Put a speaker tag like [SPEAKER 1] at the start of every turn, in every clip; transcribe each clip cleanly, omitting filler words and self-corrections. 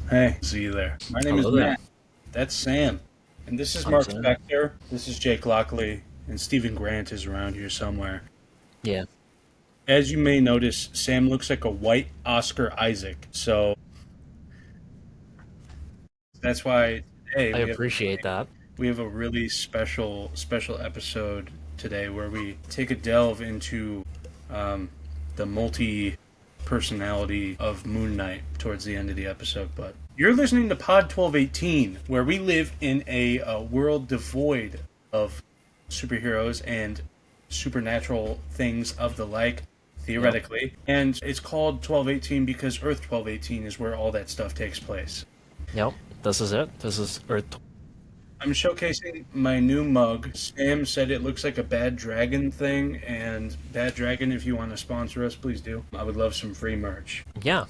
[SPEAKER 1] Hey, see you there. My name is
[SPEAKER 2] Hello there.
[SPEAKER 1] Matt. That's Sam. And this is
[SPEAKER 2] I'm
[SPEAKER 1] Marc
[SPEAKER 2] Sam.
[SPEAKER 1] Spector. This is Jake Lockley. And Stephen Grant is around here somewhere.
[SPEAKER 2] Yeah,
[SPEAKER 1] As you may notice, Sam looks like a white Oscar Isaac. So that's why today
[SPEAKER 2] I appreciate that.
[SPEAKER 1] we have a really special episode today where we take a delve into um, the multi personality of Moon Knight towards the end of the episode. But you're listening to Pod 1218, where we live in a world devoid of superheroes and supernatural things of the like,
[SPEAKER 2] Yep.
[SPEAKER 1] theoretically. And it's called 1218 because Earth 1218 is where all that stuff takes place.
[SPEAKER 2] Yep. This is it. This is Earth.
[SPEAKER 1] I'm showcasing my new mug. Sam said it looks like a Bad Dragon thing, and Bad Dragon, if you want to sponsor us, please do. I would love some free merch.
[SPEAKER 2] Yeah.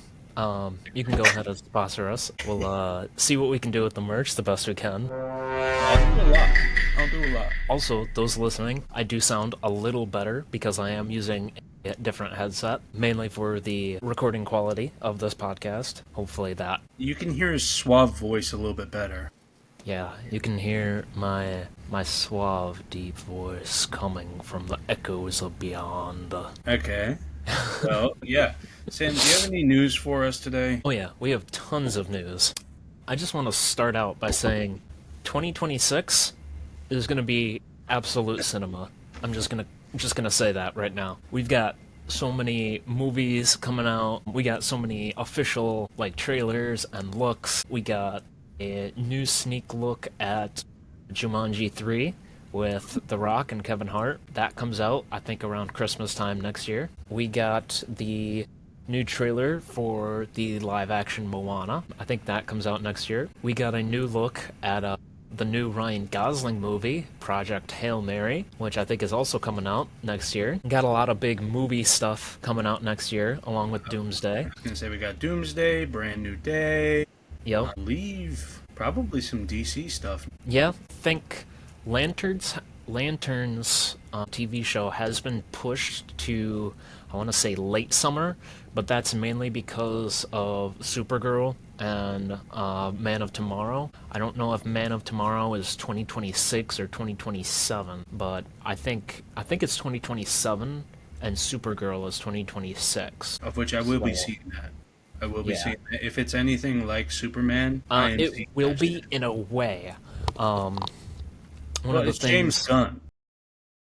[SPEAKER 2] You can go ahead and sponsor us. We'll see what we can do with the merch the best we can.
[SPEAKER 1] I'll do a lot. I'll do a lot.
[SPEAKER 2] Also, those listening, I do sound a little better because I am using a different headset, mainly for the recording quality of this podcast. Hopefully that.
[SPEAKER 1] You can hear his suave voice a little bit better.
[SPEAKER 2] Yeah, you can hear my suave, deep voice coming from the echoes of beyond.
[SPEAKER 1] Okay. Well, yeah. Sam, do you have any news for us today?
[SPEAKER 2] Oh yeah, we have tons of news. I just want to start out by saying 2026 is going to be absolute cinema. I'm just going to say that right now. We've got so many movies coming out. We got so many official like trailers and looks. We got a new sneak look at Jumanji 3 with The Rock and Kevin Hart. That comes out, I think, around Christmas time next year. We got the new trailer for the live action Moana. I think that comes out next year. We got a new look at the new Ryan Gosling movie, Project Hail Mary, which I think is also coming out next year. Got a lot of big movie stuff coming out next year, along with Doomsday.
[SPEAKER 1] I was going to say we got Doomsday, Brand New Day,
[SPEAKER 2] Yep.
[SPEAKER 1] Leave, probably some DC stuff.
[SPEAKER 2] Yeah, think Lanterns TV show has been pushed to, I want to say, late summer, but that's mainly because of Supergirl and Man of Tomorrow. I don't know if Man of Tomorrow is 2026 or 2027, but I think it's 2027 and Supergirl is 2026.
[SPEAKER 1] Of which I will be seeing that. I will be
[SPEAKER 2] Yeah.
[SPEAKER 1] seeing that. If it's anything like Superman, I am
[SPEAKER 2] It
[SPEAKER 1] seeing
[SPEAKER 2] will
[SPEAKER 1] that
[SPEAKER 2] be
[SPEAKER 1] shit.
[SPEAKER 2] in a way. Um, one
[SPEAKER 1] Well,
[SPEAKER 2] of the
[SPEAKER 1] it's James
[SPEAKER 2] things.
[SPEAKER 1] Gunn.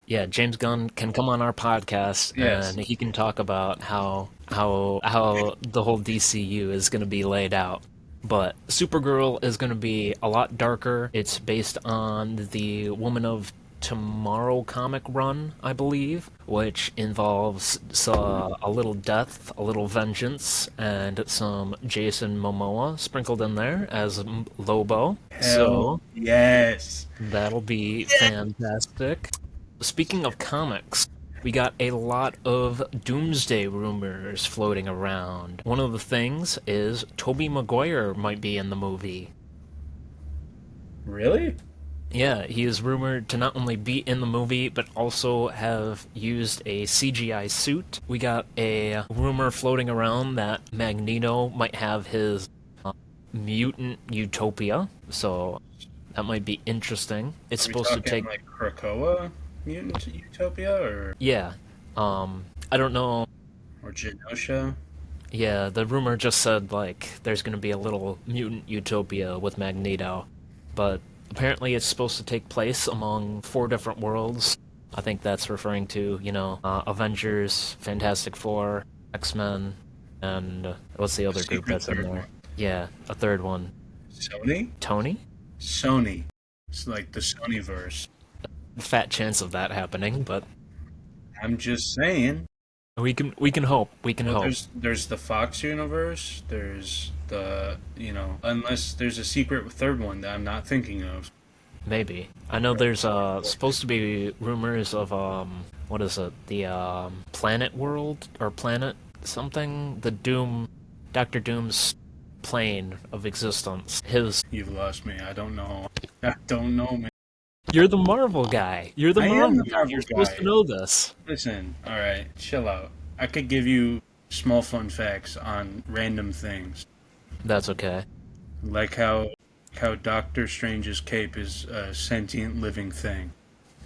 [SPEAKER 2] Yeah, James Gunn can come on our podcast
[SPEAKER 1] Yes.
[SPEAKER 2] and he can talk about how the whole DCU is going to be laid out. But Supergirl is going to be a lot darker. It's based on the Woman of Tomorrow comic run, I believe, which involves a little death, a little vengeance, and some Jason Momoa sprinkled in there as Lobo.
[SPEAKER 1] Hell
[SPEAKER 2] So
[SPEAKER 1] yes.
[SPEAKER 2] that'll be fantastic. Speaking of comics, we got a lot of Doomsday rumors floating around. One of the things is Tobey Maguire might be in the movie.
[SPEAKER 1] Really?
[SPEAKER 2] Yeah, he is rumored to not only be in the movie, but also have used a CGI suit. We got a rumor floating around that Magneto might have his mutant utopia, so that might be interesting. It's
[SPEAKER 1] Are we
[SPEAKER 2] supposed to
[SPEAKER 1] talking
[SPEAKER 2] take.
[SPEAKER 1] like Krakoa Mutant Utopia
[SPEAKER 2] Yeah, I don't know.
[SPEAKER 1] or Genosha?
[SPEAKER 2] Yeah, the rumor just said like there's gonna be a little mutant utopia with Magneto, but apparently it's supposed to take place among four different worlds. I think that's referring to, Avengers, Fantastic Four, X-Men, and what's the other group
[SPEAKER 1] Secret
[SPEAKER 2] that's in
[SPEAKER 1] third
[SPEAKER 2] there?
[SPEAKER 1] one.
[SPEAKER 2] Yeah, a third one.
[SPEAKER 1] Sony?
[SPEAKER 2] Tony?
[SPEAKER 1] Sony. It's like the Sonyverse.
[SPEAKER 2] Fat chance of that happening, but
[SPEAKER 1] I'm just saying.
[SPEAKER 2] we can hope. We can
[SPEAKER 1] Well,
[SPEAKER 2] hope.
[SPEAKER 1] there's the Fox universe. There's the unless there's a secret third one that I'm not thinking of.
[SPEAKER 2] Maybe. I know there's supposed to be rumors of what is it? The planet world or planet something? The Doom Doctor Doom's plane of existence. His
[SPEAKER 1] You've lost me. I don't know. I don't know, man.
[SPEAKER 2] You're the Marvel guy. You're the
[SPEAKER 1] I am
[SPEAKER 2] Marvel
[SPEAKER 1] the
[SPEAKER 2] guy.
[SPEAKER 1] Marvel
[SPEAKER 2] You're supposed
[SPEAKER 1] guy.
[SPEAKER 2] to know this.
[SPEAKER 1] Listen, all right, chill out. I could give you small fun facts on random things.
[SPEAKER 2] That's okay.
[SPEAKER 1] Like how Doctor Strange's cape is a sentient living thing.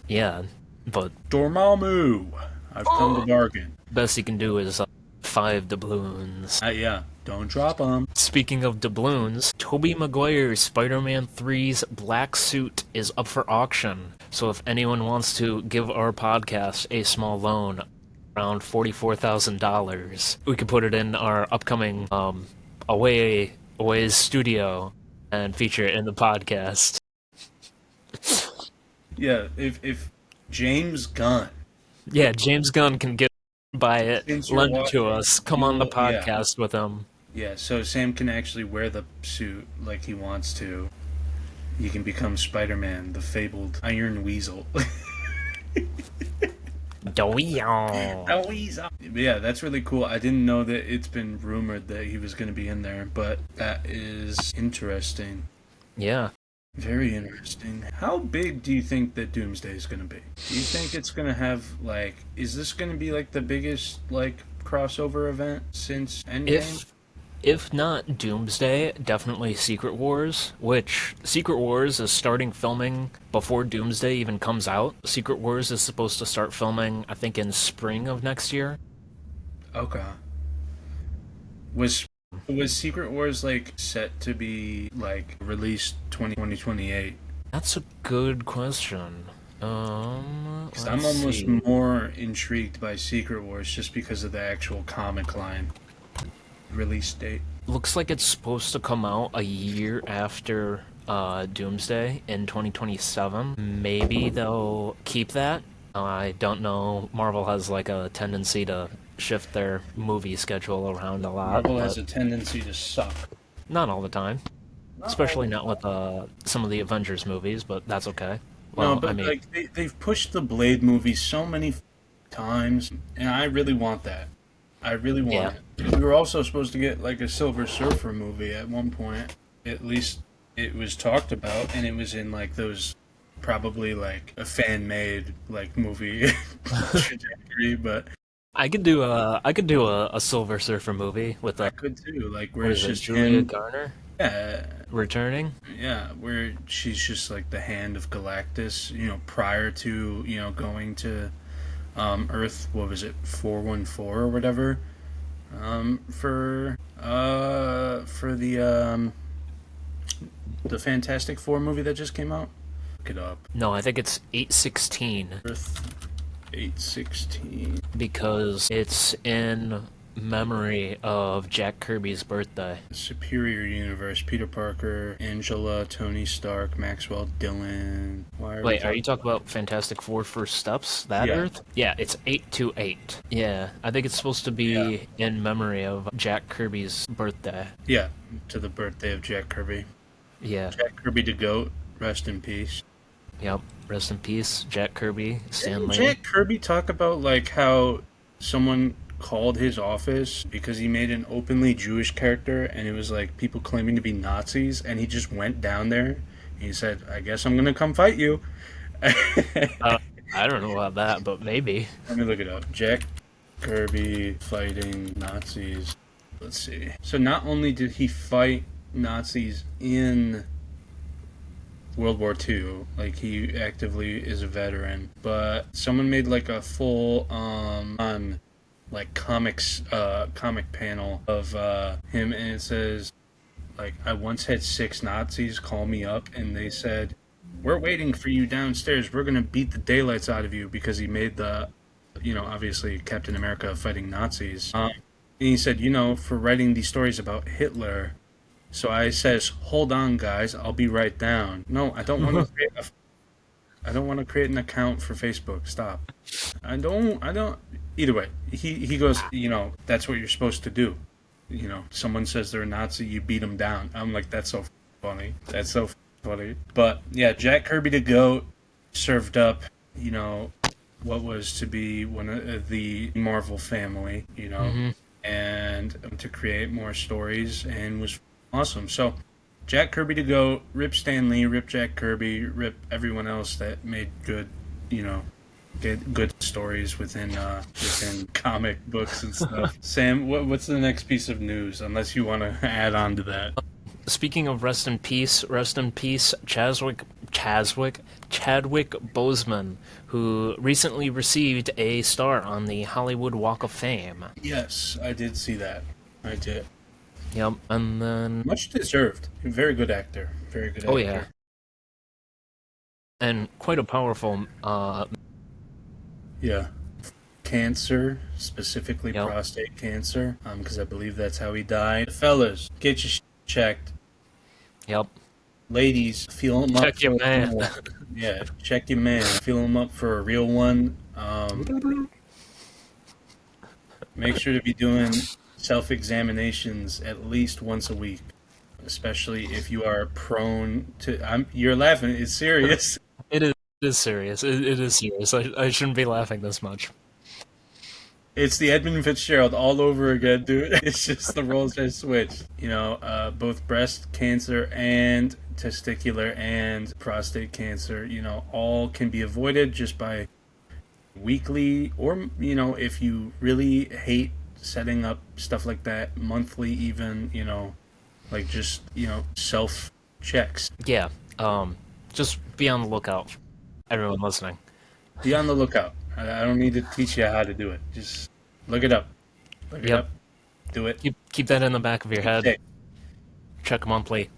[SPEAKER 2] Yeah, but
[SPEAKER 1] Dormammu! I've come to bargain.
[SPEAKER 2] best he can do is 5 doubloons.
[SPEAKER 1] Yeah, don't drop them.
[SPEAKER 2] Speaking of doubloons, Tobey Maguire's Spider-Man 3's black suit is up for auction. So if anyone wants to give our podcast a small loan, around $44,000, we could put it in our upcoming away studio and feature it in the podcast.
[SPEAKER 1] Yeah, if James Gunn,
[SPEAKER 2] Yeah, James Gunn can buy it,
[SPEAKER 1] since you're
[SPEAKER 2] lend it to
[SPEAKER 1] watching,
[SPEAKER 2] us, come on the
[SPEAKER 1] yeah,
[SPEAKER 2] podcast with him.
[SPEAKER 1] yeah. So Sam can actually wear the suit like he wants to. He can become Spider-Man, the fabled Iron Weasel. The Weasel. Yeah, that's really cool. I didn't know that it's been rumored that he was going to be in there, but that is interesting.
[SPEAKER 2] Yeah.
[SPEAKER 1] Very interesting. How big do you think that Doomsday is going to be? Do you think it's going to have, like, is this going to be, like, the biggest, like, crossover event since Endgame?
[SPEAKER 2] If not Doomsday, definitely Secret Wars, which Secret Wars is starting filming before Doomsday even comes out. Secret Wars is supposed to start filming, I think, in spring of next year.
[SPEAKER 1] Okay. Was Secret Wars, like, set to be, like, released 2028?
[SPEAKER 2] That's a good question.
[SPEAKER 1] 'Cause I'm almost more intrigued by Secret Wars just because of the actual comic line release date.
[SPEAKER 2] Looks like it's supposed to come out a year after Doomsday in 2027. Maybe they'll keep that. I don't know. Marvel has like a tendency to shift their movie schedule around a lot.
[SPEAKER 1] Marvel has a tendency to suck.
[SPEAKER 2] Not all the time. Especially not with some of the Avengers movies, but that's okay. Well,
[SPEAKER 1] No, but
[SPEAKER 2] I mean,
[SPEAKER 1] like they've pushed the Blade movie so many times, and I really want that. I really want it. We were also supposed to get like a Silver Surfer movie at one point. At least it was talked about, and it was in like those probably like a fan made like movie trajectory. But
[SPEAKER 2] I could do a Silver Surfer movie with
[SPEAKER 1] I could too, like where
[SPEAKER 2] what
[SPEAKER 1] it's
[SPEAKER 2] is it,
[SPEAKER 1] just
[SPEAKER 2] Julia
[SPEAKER 1] him.
[SPEAKER 2] Garner
[SPEAKER 1] Yeah,
[SPEAKER 2] returning.
[SPEAKER 1] yeah, where she's just like the hand of Galactus, prior to, going to Earth, what was it, 414 or whatever, for the Fantastic Four movie that just came out. Look it up.
[SPEAKER 2] No, I think it's 816
[SPEAKER 1] Earth 816.
[SPEAKER 2] because it's in memory of Jack Kirby's birthday.
[SPEAKER 1] Superior Universe, Peter Parker, Angela, Tony Stark, Maxwell, Dillon.
[SPEAKER 2] Wait, are you talking about Fantastic Four First Steps? That
[SPEAKER 1] Yeah.
[SPEAKER 2] Earth? Yeah, it's 828. Yeah, I think it's supposed to be in memory of Jack Kirby's birthday.
[SPEAKER 1] Yeah, to the birthday of Jack Kirby.
[SPEAKER 2] Yeah.
[SPEAKER 1] Jack Kirby the GOAT, rest in peace.
[SPEAKER 2] Yep. Rest in peace, Jack Kirby, Stan
[SPEAKER 1] Didn't
[SPEAKER 2] Lee.
[SPEAKER 1] Jack Kirby talk about like how someone called his office because he made an openly Jewish character and it was like people claiming to be Nazis, and he just went down there and he said, I guess I'm gonna come fight you.
[SPEAKER 2] I don't know about that, but maybe.
[SPEAKER 1] Let me look it up. Jack Kirby fighting Nazis. Let's see. So not only did he fight Nazis in World War II, like he actively is a veteran, but someone made like a full on like comic panel of him, and it says like, I once had 6 Nazis call me up and they said, we're waiting for you downstairs, we're gonna beat the daylights out of you, because he made the obviously Captain America fighting Nazis, and he said, for writing these stories about Hitler. So I says, hold on, guys, I'll be right down. No, I don't want to create I don't want to create an account for Facebook. Stop. I don't. Either way, he goes, that's what you're supposed to do. Someone says they're a Nazi, you beat them down. I'm like, that's so funny. That's so funny. But yeah, Jack Kirby the GOAT served up, what was to be one of the Marvel family, and to create more stories, and was awesome. So, Jack Kirby to go, rip Stan Lee, rip Jack Kirby, rip everyone else that made good, get good stories within comic books and stuff. Sam, what's the next piece of news? Unless you want to add on to that.
[SPEAKER 2] speaking of rest in peace, Chadwick Boseman, who recently received a star on the Hollywood Walk of Fame.
[SPEAKER 1] Yes, I did see that. I did.
[SPEAKER 2] Yep, and then
[SPEAKER 1] Much deserved. Very good actor. Very good
[SPEAKER 2] oh yeah,
[SPEAKER 1] actor.
[SPEAKER 2] and quite a powerful.
[SPEAKER 1] Yeah. Cancer, specifically
[SPEAKER 2] Yep,
[SPEAKER 1] prostate cancer, because I believe that's how he died. Fellas, get your checked.
[SPEAKER 2] yep.
[SPEAKER 1] Ladies, feel him up
[SPEAKER 2] Check your
[SPEAKER 1] for
[SPEAKER 2] man.
[SPEAKER 1] yeah, check your man. Feel him up for a real one. Make sure to be doing self-examinations at least once a week, especially if you are prone to. You're laughing. It's serious.
[SPEAKER 2] It is serious. It is serious. I shouldn't be laughing this much.
[SPEAKER 1] It's the Edmund Fitzgerald all over again, dude. It's just the roles are switched. Both breast cancer and testicular and prostate cancer, all can be avoided just by weekly or, if you really hate setting up stuff like that, monthly even, like just, self checks.
[SPEAKER 2] Yeah. Just be on the lookout, everyone listening.
[SPEAKER 1] Be on the lookout. I don't need to teach you how to do it. Just look it up. Look it
[SPEAKER 2] Yep.
[SPEAKER 1] up. Do it.
[SPEAKER 2] Keep that in the back of your head.
[SPEAKER 1] Okay.
[SPEAKER 2] Check monthly.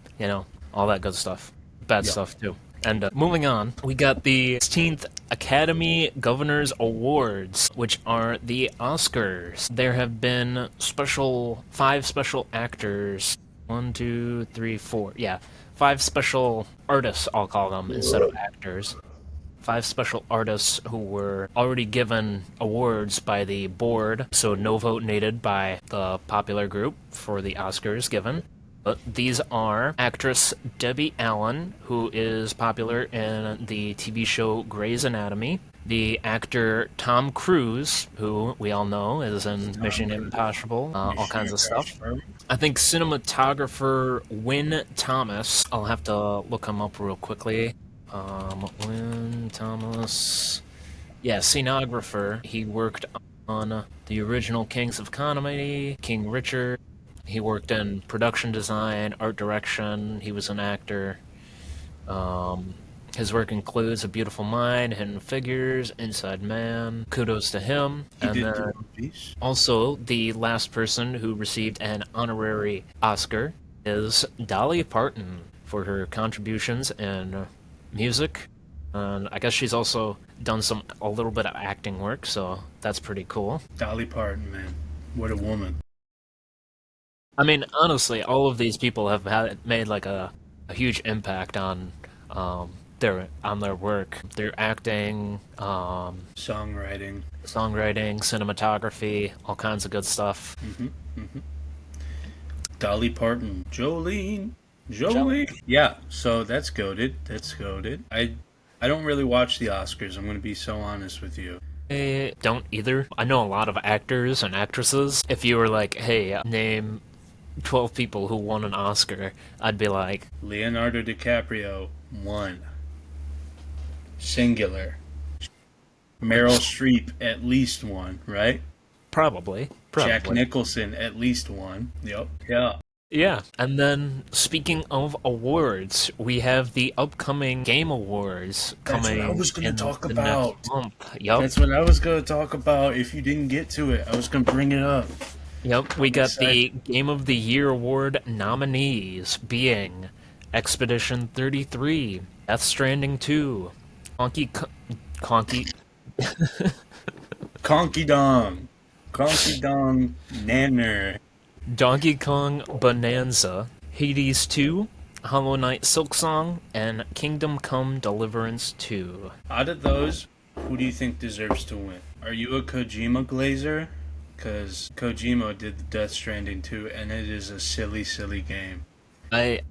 [SPEAKER 2] All that good stuff. Bad
[SPEAKER 1] Yep.
[SPEAKER 2] stuff too. And moving on, we got the 16th Academy Governors Awards, which are the Oscars. There have been five special actors. 1, 2, 3, 4. Yeah, five special artists, I'll call them, instead of actors. Five special artists who were already given awards by the board, so no vote needed by the popular group for the Oscars given. But these are actress Debbie Allen, who is popular in the TV show Grey's Anatomy. The actor Tom Cruise, who we all know is in Mission Impossible, all kinds of stuff. I think cinematographer Wynn Thomas, I'll have to look him up real quickly. Wynn Thomas. Yeah, scenographer. He worked on the original Kings of Comedy, King Richard. He worked in production design, art direction. He was an actor. His work includes A Beautiful Mind, Hidden Figures, Inside Man. Kudos to him.
[SPEAKER 1] He
[SPEAKER 2] And
[SPEAKER 1] did
[SPEAKER 2] then
[SPEAKER 1] do movies.
[SPEAKER 2] also, the last person who received an honorary Oscar is Dolly Parton for her contributions in music. And I guess she's also done a little bit of acting work, so that's pretty cool.
[SPEAKER 1] Dolly Parton, man. What a woman.
[SPEAKER 2] I mean, honestly, all of these people have made like a huge impact on their work, their acting,
[SPEAKER 1] Songwriting.
[SPEAKER 2] songwriting, cinematography, all kinds of good stuff.
[SPEAKER 1] Dolly Parton. Jolene. Yeah, so that's goated. That's goated. I don't really watch the Oscars. I'm going to be so honest with you.
[SPEAKER 2] I don't either. I know a lot of actors and actresses. If you were like, hey, name 12 people who won an Oscar, I'd be like,
[SPEAKER 1] Leonardo DiCaprio won. Singular. Meryl Streep at least one, right?
[SPEAKER 2] probably.
[SPEAKER 1] Jack Nicholson at least one. Yep. Yeah.
[SPEAKER 2] Yeah, and then speaking of awards, we have the upcoming Game Awards
[SPEAKER 1] That's
[SPEAKER 2] coming.
[SPEAKER 1] what I was gonna
[SPEAKER 2] in
[SPEAKER 1] talk
[SPEAKER 2] the
[SPEAKER 1] about.
[SPEAKER 2] next month. Yep,
[SPEAKER 1] That's what I was going to talk about. If you didn't get to it, I was going to bring it up.
[SPEAKER 2] yep. We got the
[SPEAKER 1] excited.
[SPEAKER 2] Game of the Year award nominees being Expedition 33, Death Stranding 2, Conky
[SPEAKER 1] Conky Dong. Conky Dong Nanner.
[SPEAKER 2] Donkey Kong Bonanza, Hades 2, Hollow Knight Silksong, and Kingdom Come Deliverance 2.
[SPEAKER 1] Out of those, who do you think deserves to win? Are you a Kojima glazer? Because Kojima did the Death Stranding 2, and it is a silly, silly game.
[SPEAKER 2] I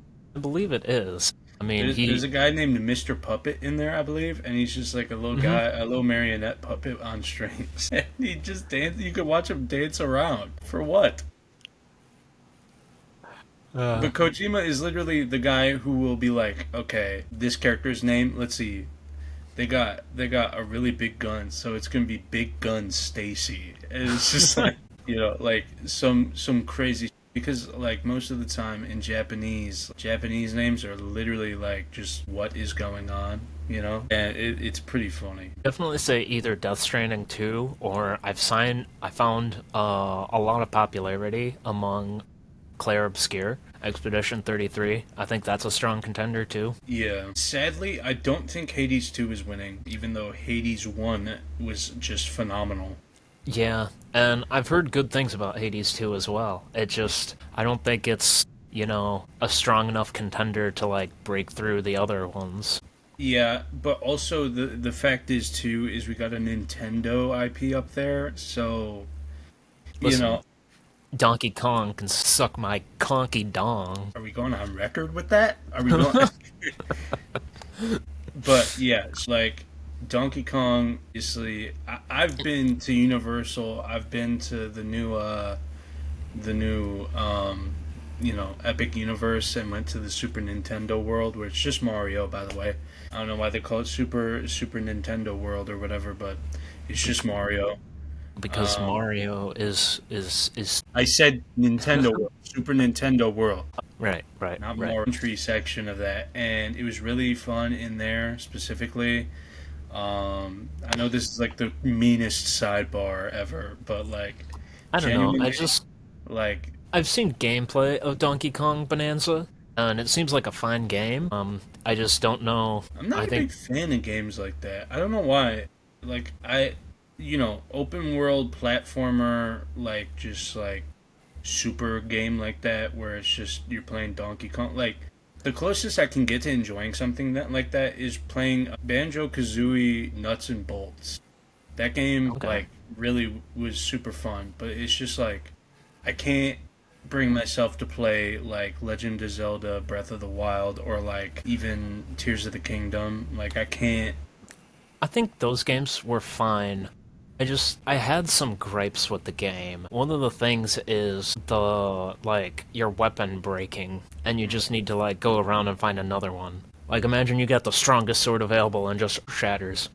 [SPEAKER 2] believe it is. I mean,
[SPEAKER 1] There's a guy named Mr. Puppet in there, I believe, and he's just like a little guy, a little marionette puppet on strings. And he just dance. You could watch him dance around. For what? But Kojima is literally the guy who will be like, okay, this character's name, let's see. They got a really big gun, so it's gonna be Big Gun Stacy. And it's just like like some crazy. because like most of the time in Japanese names are literally like just what is going on, you know, and it's pretty funny.
[SPEAKER 2] Definitely say either Death Stranding 2 or I found a lot of popularity among Claire Obscure, Expedition 33. I think that's a strong contender too.
[SPEAKER 1] Yeah, sadly I don't think Hades 2 is winning, even though Hades 1 was just phenomenal.
[SPEAKER 2] Yeah, and I've heard good things about Hades 2 as well. I don't think it's, a strong enough contender to like break through the other ones.
[SPEAKER 1] Yeah, but also the fact is too is we got a Nintendo IP up there, so you
[SPEAKER 2] Listen,
[SPEAKER 1] know,
[SPEAKER 2] Donkey Kong can suck my conky dong.
[SPEAKER 1] are we going on record with that? Are we going? But yeah, it's like Donkey Kong. Obviously, I've been to Universal. I've been to the new Epic Universe, and went to the Super Nintendo World, where it's just Mario. By the way, I don't know why they call it Super Nintendo World or whatever, but it's just Mario.
[SPEAKER 2] Because
[SPEAKER 1] Um,
[SPEAKER 2] Mario is
[SPEAKER 1] I said Nintendo World, Super Nintendo World,
[SPEAKER 2] right, right,
[SPEAKER 1] not
[SPEAKER 2] right.
[SPEAKER 1] more entry section of that, and it was really fun in there specifically. I know this is like the meanest sidebar ever, but like
[SPEAKER 2] I don't know.
[SPEAKER 1] genuinely, like
[SPEAKER 2] I've seen gameplay of Donkey Kong Bonanza, and it seems like a fine game. I just don't know.
[SPEAKER 1] I'm
[SPEAKER 2] I
[SPEAKER 1] not a
[SPEAKER 2] think
[SPEAKER 1] big fan of games like that. I don't know why. Like open world platformer, like just like super game like that, where it's just you're playing Donkey Kong. Like the closest I can get to enjoying something that like that is playing Banjo Kazooie Nuts and Bolts. That game
[SPEAKER 2] okay.
[SPEAKER 1] like really was super fun, but it's just like I can't bring myself to play like Legend of Zelda Breath of the Wild or like even Tears of the Kingdom. Like I can't.
[SPEAKER 2] I think those games were fine. I had some gripes with the game. One of the things is the like your weapon breaking, and you just need to like go around and find another one. Like imagine you got the strongest sword available and just shatters.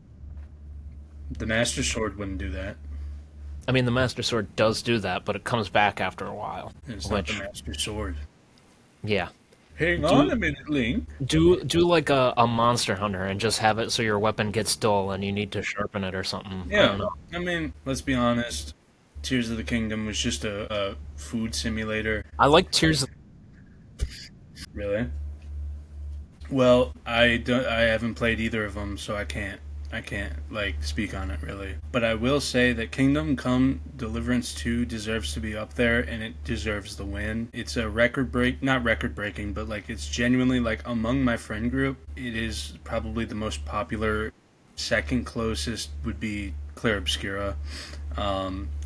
[SPEAKER 1] The Master Sword wouldn't do that.
[SPEAKER 2] I mean, the Master Sword does do that, but it comes back after a while.
[SPEAKER 1] It's not the
[SPEAKER 2] Which,
[SPEAKER 1] Master Sword.
[SPEAKER 2] yeah,
[SPEAKER 1] Hang on
[SPEAKER 2] do
[SPEAKER 1] a minute, Link.
[SPEAKER 2] do like a Monster Hunter and just have it so your weapon gets dull and you need to sharpen it or something. I don't
[SPEAKER 1] Yeah,
[SPEAKER 2] know.
[SPEAKER 1] I mean, let's be honest. Tears of the Kingdom was just a food simulator.
[SPEAKER 2] I like Tears.
[SPEAKER 1] Really? Well, I haven't played either of them, so I can't like speak on it really. But I will say that Kingdom Come Deliverance 2 deserves to be up there, and it deserves the win. It's a not record breaking, but like it's genuinely like among my friend group, it is probably the most popular. Second closest would be Claire Obscura.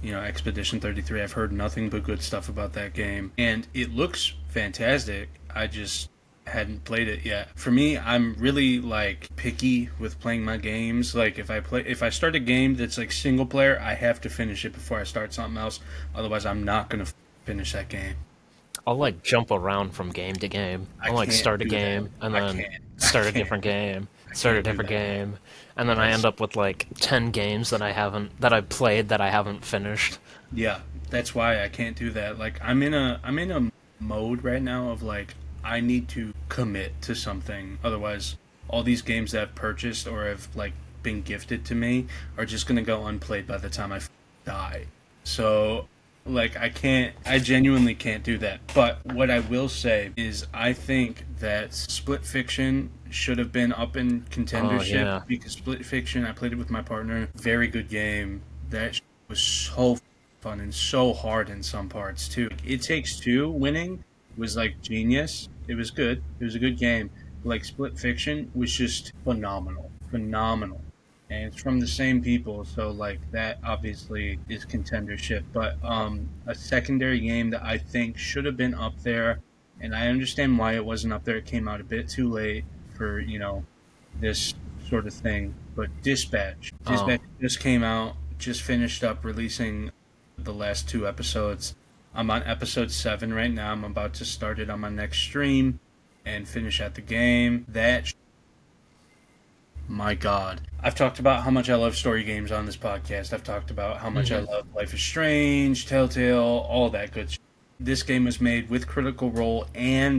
[SPEAKER 1] Expedition 33. I've heard nothing but good stuff about that game, and it looks fantastic. I just hadn't played it yet. For me, I'm really like picky with playing my games. Like if I start a game that's like single player, I have to finish it before I start something else. Otherwise, I'm not gonna finish that game.
[SPEAKER 2] I'll like jump around from game to game.
[SPEAKER 1] I
[SPEAKER 2] I'll like
[SPEAKER 1] can't
[SPEAKER 2] start a
[SPEAKER 1] do that.
[SPEAKER 2] game and
[SPEAKER 1] I
[SPEAKER 2] then
[SPEAKER 1] can't. I
[SPEAKER 2] start a
[SPEAKER 1] can't.
[SPEAKER 2] different game,
[SPEAKER 1] I
[SPEAKER 2] start a
[SPEAKER 1] can't do
[SPEAKER 2] different
[SPEAKER 1] that.
[SPEAKER 2] game, and then I
[SPEAKER 1] That's
[SPEAKER 2] end up with like 10 games that I played that I haven't finished.
[SPEAKER 1] Yeah, that's why I can't do that. Like I'm in a mode right now of like I need to commit to something. Otherwise, all these games that I've purchased or have like been gifted to me are just gonna go unplayed by the time I die. So like I genuinely can't do that. But what I will say is I think that Split Fiction should have been up in
[SPEAKER 2] Oh
[SPEAKER 1] contendership
[SPEAKER 2] yeah.
[SPEAKER 1] because Split Fiction, I played it with my partner, very good game. That was so fun and so hard in some parts too. It Takes Two winning was like genius. It was good. It was a good game. Like Split Fiction was just phenomenal, phenomenal, and it's from the same people. So like that obviously is contendership. But a secondary game that I think should have been up there, and I understand why it wasn't up there. It came out a bit too late for this sort of thing. But
[SPEAKER 2] Oh,
[SPEAKER 1] Dispatch just came out, just finished up releasing the last two episodes. I'm on episode 7 right now. I'm about to start it on my next stream and finish out the game. My God. I've talked about how much I love story games on this podcast. I've talked about how much I
[SPEAKER 2] hmm
[SPEAKER 1] love Life is Strange, Telltale, all that good shit. this game was made with Critical Role and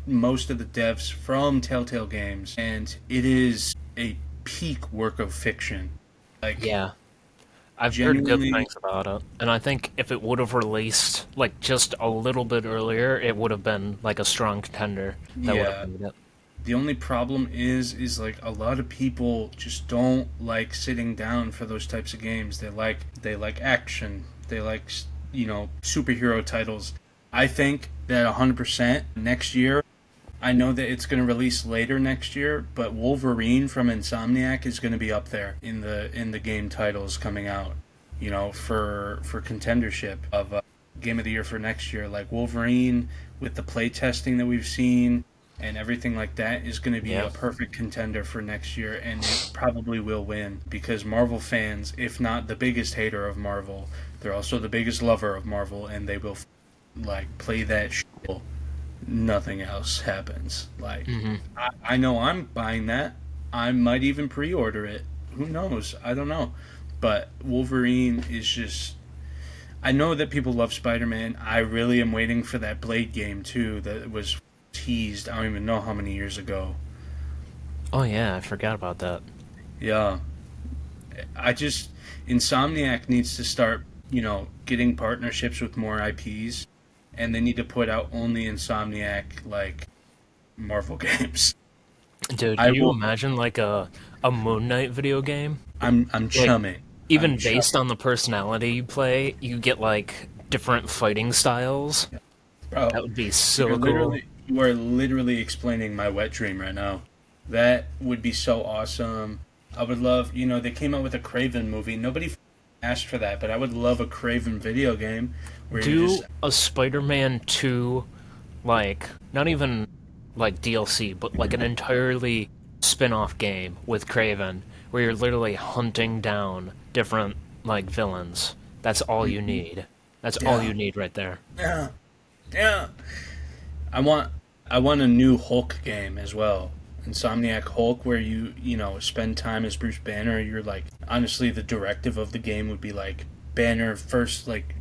[SPEAKER 1] most of the devs from Telltale Games, and it is a peak work of fiction. Like,
[SPEAKER 2] Yeah. I've heard good
[SPEAKER 1] genuinely,
[SPEAKER 2] things about it, and I think if it would have released like just a little bit earlier, it would have been like a strong contender that would have
[SPEAKER 1] yeah.
[SPEAKER 2] made it.
[SPEAKER 1] The only problem is like a lot of people just don't like sitting down for those types of games. They like action. They like superhero titles. I think that 100% next year. I know that it's going to release later next year, but Wolverine from Insomniac is going to be up there in the game titles coming out. For contendership of game of the year for next year. Like Wolverine with the play testing that we've seen and everything like that is going to be
[SPEAKER 2] Yeah.
[SPEAKER 1] a perfect contender for next year, and it probably will win because Marvel fans, if not the biggest hater of Marvel, they're also the biggest lover of Marvel, and they will like play that shit. Nothing else happens. Like,
[SPEAKER 2] Hmm.
[SPEAKER 1] I know I'm buying that. I might even pre-order it. Who knows? I don't know. But Wolverine is just. I know that people love Spider-Man. I really am waiting for that Blade game too. That was teased. I don't even know how many years ago.
[SPEAKER 2] Oh yeah, I forgot about that.
[SPEAKER 1] Yeah, I just Insomniac needs to start, getting partnerships with more IPs, and they need to put out only Insomniac like Marvel games.
[SPEAKER 2] Dude,
[SPEAKER 1] I
[SPEAKER 2] can you
[SPEAKER 1] will.
[SPEAKER 2] imagine like a Moon Knight video game?
[SPEAKER 1] I'm
[SPEAKER 2] Like
[SPEAKER 1] chumming. I'm
[SPEAKER 2] even based
[SPEAKER 1] chumming,
[SPEAKER 2] on the personality you play, you get like different fighting styles.
[SPEAKER 1] bro.
[SPEAKER 2] That would be so cool.
[SPEAKER 1] You are literally explaining my wet dream right now. That would be so awesome. I would love. They came out with a Craven movie. Nobody asked for that, but I would love a Craven video game where you're
[SPEAKER 2] Do
[SPEAKER 1] just.
[SPEAKER 2] a Spider-Man 2 like not even like DLC, but like an entirely spin-off game with Kraven where you're literally hunting down different like villains. That's all you need. That's all
[SPEAKER 1] Yeah,
[SPEAKER 2] you need right there.
[SPEAKER 1] yeah, yeah. I want I want a new Hulk game as well. Insomniac Hulk, where you spend time as Bruce Banner. You're like, honestly, the directive of the game would be like Banner first, like,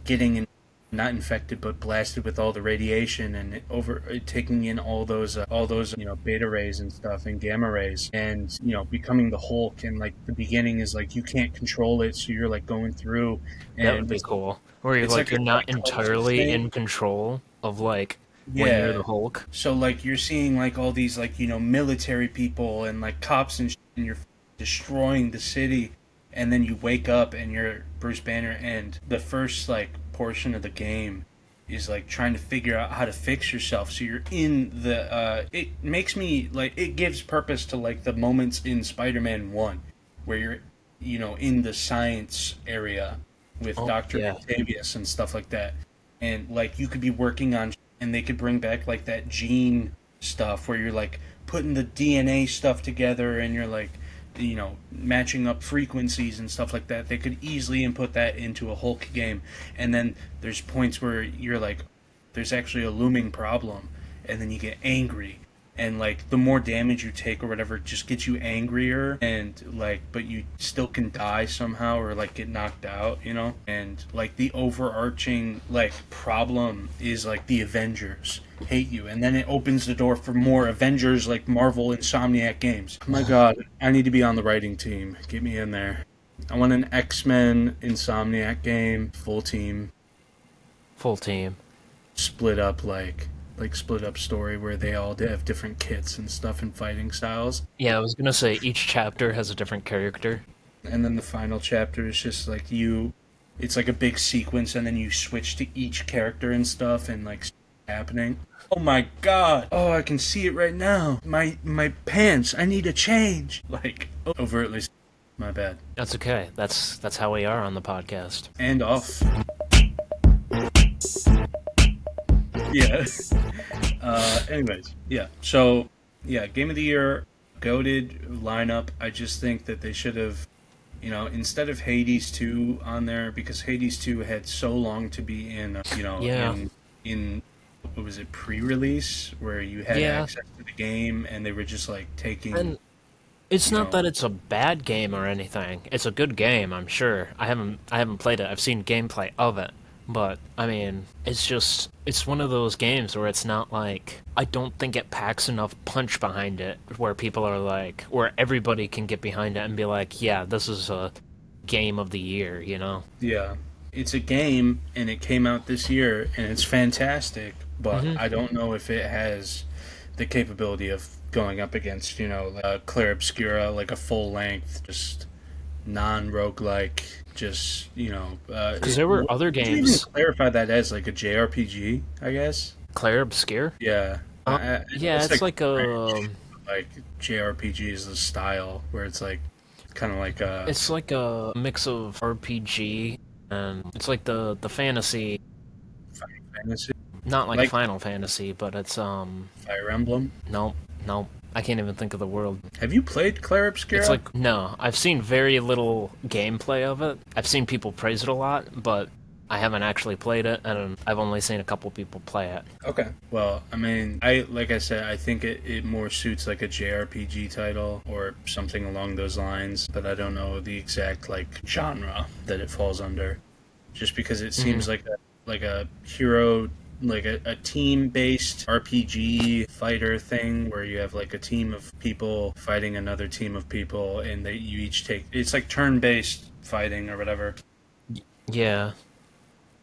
[SPEAKER 1] getting not infected but blasted with all the radiation and taking in all those beta rays and stuff and gamma rays, and becoming the Hulk. And like the beginning is like you can't control it, so you're like going through,
[SPEAKER 2] That would
[SPEAKER 1] and
[SPEAKER 2] be cool. Where you're
[SPEAKER 1] it's
[SPEAKER 2] like
[SPEAKER 1] like a
[SPEAKER 2] you're not
[SPEAKER 1] psychosis
[SPEAKER 2] entirely
[SPEAKER 1] thing.
[SPEAKER 2] in control of like when you're
[SPEAKER 1] Yeah.
[SPEAKER 2] the Hulk.
[SPEAKER 1] So like you're seeing like all these like military people and like cops and you're destroying the city, and then you wake up and you're Bruce Banner, and the first like portion of the game is like trying to figure out how to fix yourself. So you're in the it makes me like it gives purpose to like the moments in Spider-Man 1 where you're in the science area with
[SPEAKER 2] Oh
[SPEAKER 1] Dr.
[SPEAKER 2] yeah.
[SPEAKER 1] Octavius and stuff like that. And like you could be working on and they could bring back like that gene stuff where you're like putting the DNA stuff together and you're like matching up frequencies and stuff like that. They could easily input that into a Hulk game. And then there's points where you're like there's actually a looming problem, and then you get angry, and like the more damage you take or whatever just gets you angrier, and like but you still can die somehow or like get knocked out, and like the overarching like problem is like the Avengers hate you, and then it opens the door for more Avengers like Marvel Insomniac games. Oh my god, I need to be on the writing team. Get me in there. I want an X-Men Insomniac game, full team,
[SPEAKER 2] Full team.
[SPEAKER 1] split up like split up story where they all have different kits and stuff and fighting styles.
[SPEAKER 2] Yeah, I was gonna say each chapter has a different character.
[SPEAKER 1] And then the final chapter is just like it's like a big sequence, and then you switch to each character and stuff and like happening. Oh my god. Oh, I can see it right now. My pants. I need a change. Like overtly my bad.
[SPEAKER 2] That's okay. That's how we are on the podcast.
[SPEAKER 1] And off. Yeah. Anyways, yeah. So, yeah, game of the year, goated lineup. I just think that they should have, instead of Hades 2 on there, because Hades 2 had so long to be in,
[SPEAKER 2] Yeah.
[SPEAKER 1] in what was it, pre-release, where you had
[SPEAKER 2] Yeah.
[SPEAKER 1] access to the game, and they were just like taking,
[SPEAKER 2] And it's
[SPEAKER 1] you
[SPEAKER 2] not
[SPEAKER 1] know,
[SPEAKER 2] that it's a bad game or anything. It's a good game, I'm sure. I haven't played it. I've seen gameplay of it. But, I mean, it's one of those games where it's not like, I don't think it packs enough punch behind it, where people are like, where everybody can get behind it and be like, yeah, this is a game of the year, you know?
[SPEAKER 1] Yeah. It's a game, and it came out this year, and it's fantastic, but
[SPEAKER 2] Hmm.
[SPEAKER 1] I don't know if it has the capability of going up against, like Claire Obscura, like a full length, just non roguelike, just,
[SPEAKER 2] Because there were other
[SPEAKER 1] would you even
[SPEAKER 2] games,
[SPEAKER 1] clarify that as like a JRPG, I guess?
[SPEAKER 2] Claire Obscure.
[SPEAKER 1] Yeah. I
[SPEAKER 2] Yeah,
[SPEAKER 1] it's
[SPEAKER 2] it's
[SPEAKER 1] like
[SPEAKER 2] like a,
[SPEAKER 1] like JRPG is the style where it's like kind of like
[SPEAKER 2] it's like a mix of RPG and it's like the fantasy,
[SPEAKER 1] fantasy,
[SPEAKER 2] not like
[SPEAKER 1] like
[SPEAKER 2] Final Fantasy, but it's
[SPEAKER 1] Fire Emblem.
[SPEAKER 2] nope, nope. I can't even think of the world.
[SPEAKER 1] Have you played Claire
[SPEAKER 2] It's
[SPEAKER 1] Obscura?
[SPEAKER 2] like, no, I've seen very little gameplay of it. I've seen people praise it a lot, but I haven't actually played it, and I've only seen a couple people play it.
[SPEAKER 1] Okay. Well, I mean, like I said, I think it more suits like a JRPG title or something along those lines, but I don't know the exact like genre that it falls under. Just because it
[SPEAKER 2] Hmm.
[SPEAKER 1] seems like a hero, like a team based RPG fighter thing where you have like a team of people fighting another team of people, and you each take, it's like turn based fighting or whatever.
[SPEAKER 2] Yeah.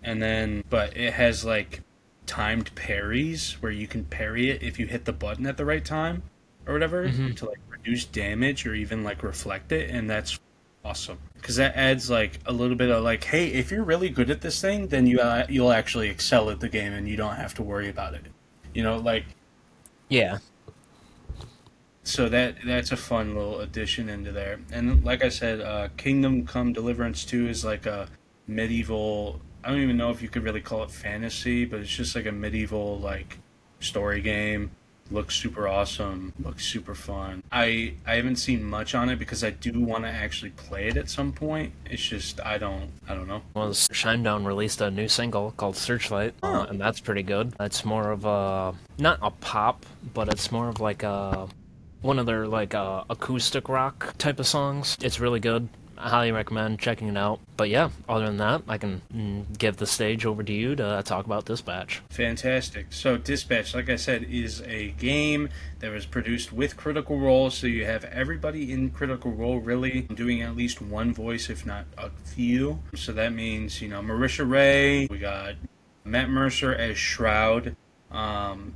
[SPEAKER 1] And then but it has like timed parries where you can parry it if you hit the button at the right time or whatever
[SPEAKER 2] Hmm.
[SPEAKER 1] to like reduce damage or even like reflect it, and that's awesome because that adds like a little bit of like, hey, if you're really good at this thing, then you'll actually excel at the game and you don't have to worry about it, like.
[SPEAKER 2] Yeah.
[SPEAKER 1] So that's a fun little addition into there. And like I said, Kingdom Come Deliverance 2 is like a medieval, I don't even know if you could really call it fantasy, but it's just like a medieval like story game. Looks super awesome, looks super fun. I haven't seen much on it because I do want to actually play it at some point. It's just I don't know.
[SPEAKER 2] Was Shinedown released a new single called Searchlight,
[SPEAKER 1] Huh.
[SPEAKER 2] and that's pretty good. It's more of a, not a pop, but it's more of like a, one of their like acoustic rock type of songs. It's really good. I highly recommend checking it out. But yeah, other than that, I can give the stage over to you to talk about Dispatch.
[SPEAKER 1] Fantastic. So, Dispatch, like I said, is a game that was produced with Critical Role. So, you have everybody in Critical Role really doing at least one voice, if not a few. So, that means, Marisha Ray, we got Matt Mercer as Shroud, um,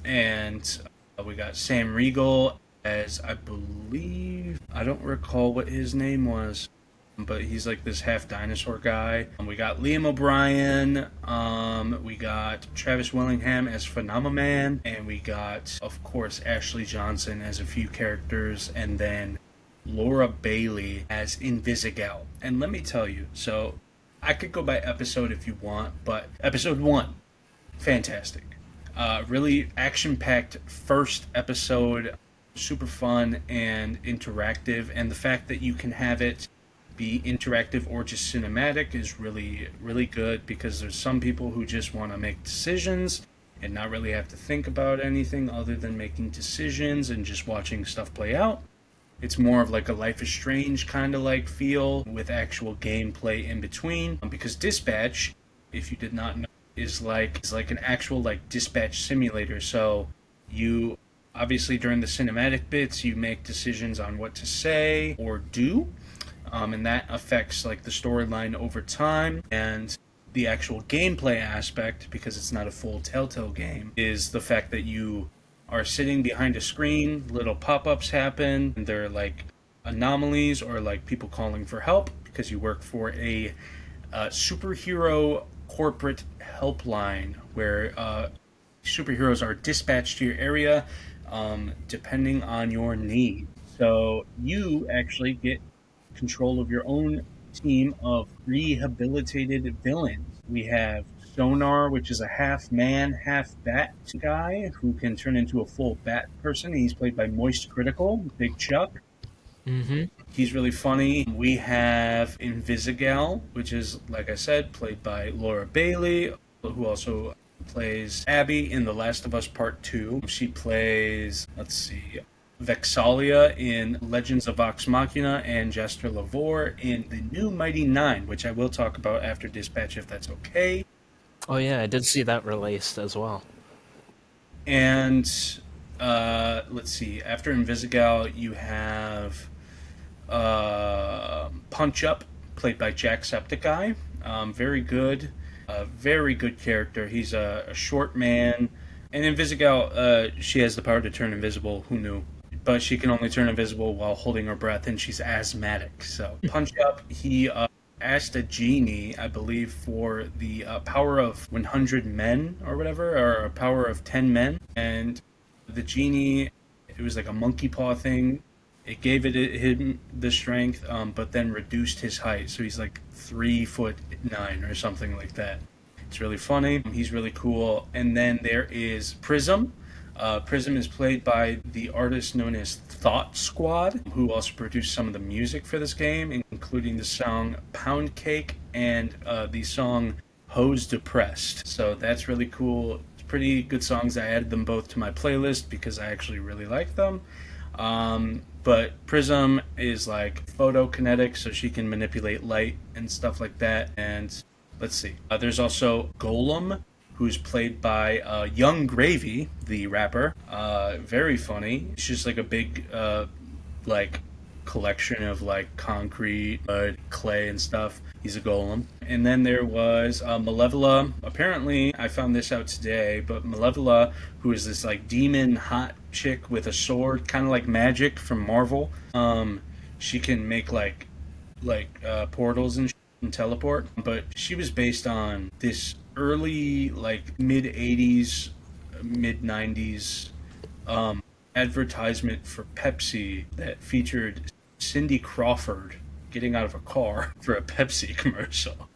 [SPEAKER 1] and we got Sam Riegel as, I believe, I don't recall what his name was, but he's like this half dinosaur guy. We got Liam O'Brien. We got Travis Willingham as Phenomenon, and we got, of course, Ashley Johnson as a few characters, and then Laura Bailey as Invisigal. And let me tell you, so I could go by episode if you want, but episode one, fantastic. Really action packed first episode, super fun and interactive, and the fact that you can have it be interactive or just cinematic is really, really good because there's some people who just want to make decisions and not really have to think about anything other than making decisions and just watching stuff play out. It's more of like a Life is Strange kind of like feel with actual gameplay in between. Because Dispatch, if you did not know, is like an actual like dispatch simulator. So you obviously during the cinematic bits you make decisions on what to say or do, and that affects like the storyline over time. And the actual gameplay aspect, because it's not a full Telltale game, is the fact that you are sitting behind a screen, little pop-ups happen, and they're like anomalies or like people calling for help because you work for a superhero corporate helpline where superheroes are dispatched to your area depending on your need. So you actually get control of your own team of rehabilitated villains. We have Sonar, which is a half man, half bat guy who can turn into a full bat person. He's played by Moist Critical, Big Chuck.
[SPEAKER 2] Mm-hmm.
[SPEAKER 1] He's really funny. We have Invisigal, which is, like I said, played by Laura Bailey, who also plays Abby in The Last of Us Part 2. She plays, let's see, Vexalia in Legends of Vox Machina, and Jester Lavore in the new Mighty Nine, which I will talk about after Dispatch if that's okay.
[SPEAKER 2] Oh yeah, I did see that released as well.
[SPEAKER 1] And let's see, after Invisigal, you have Punch Up, played by Jacksepticeye. Very good character. He's a short man. And Invisigal, she has the power to turn invisible. Who knew? But she can only turn invisible while holding her breath, and she's asthmatic. So Punch Up, he asked a genie, I believe, for the power of 100 men or whatever, or a power of 10 men. And the genie, it was like a monkey paw thing. It gave him the strength, but then reduced his height. So he's like 3'9" or something like that. It's really funny. He's really cool. And then there is Prism. Prism is played by the artist known as Thought Squad, who also produced some of the music for this game, including the song Pound Cake and the song Hose Depressed. So that's really cool. It's pretty good songs. I added them both to my playlist because I actually really like them. But Prism is like photokinetic, so she can manipulate light and stuff like that. And let's see. There's also Golem, who's played by Young Gravy, the rapper. Very funny. It's just like a big, like, collection of like concrete, mud, clay, and stuff. He's a golem. And then there was Malevola. Apparently, I found this out today, but Malevola, who is this like demon hot chick with a sword, kind of like Magic from Marvel. She can make like portals and teleport, but she was based on this early like mid 80s, mid 90s advertisement for Pepsi that featured Cindy Crawford getting out of a car for a Pepsi commercial,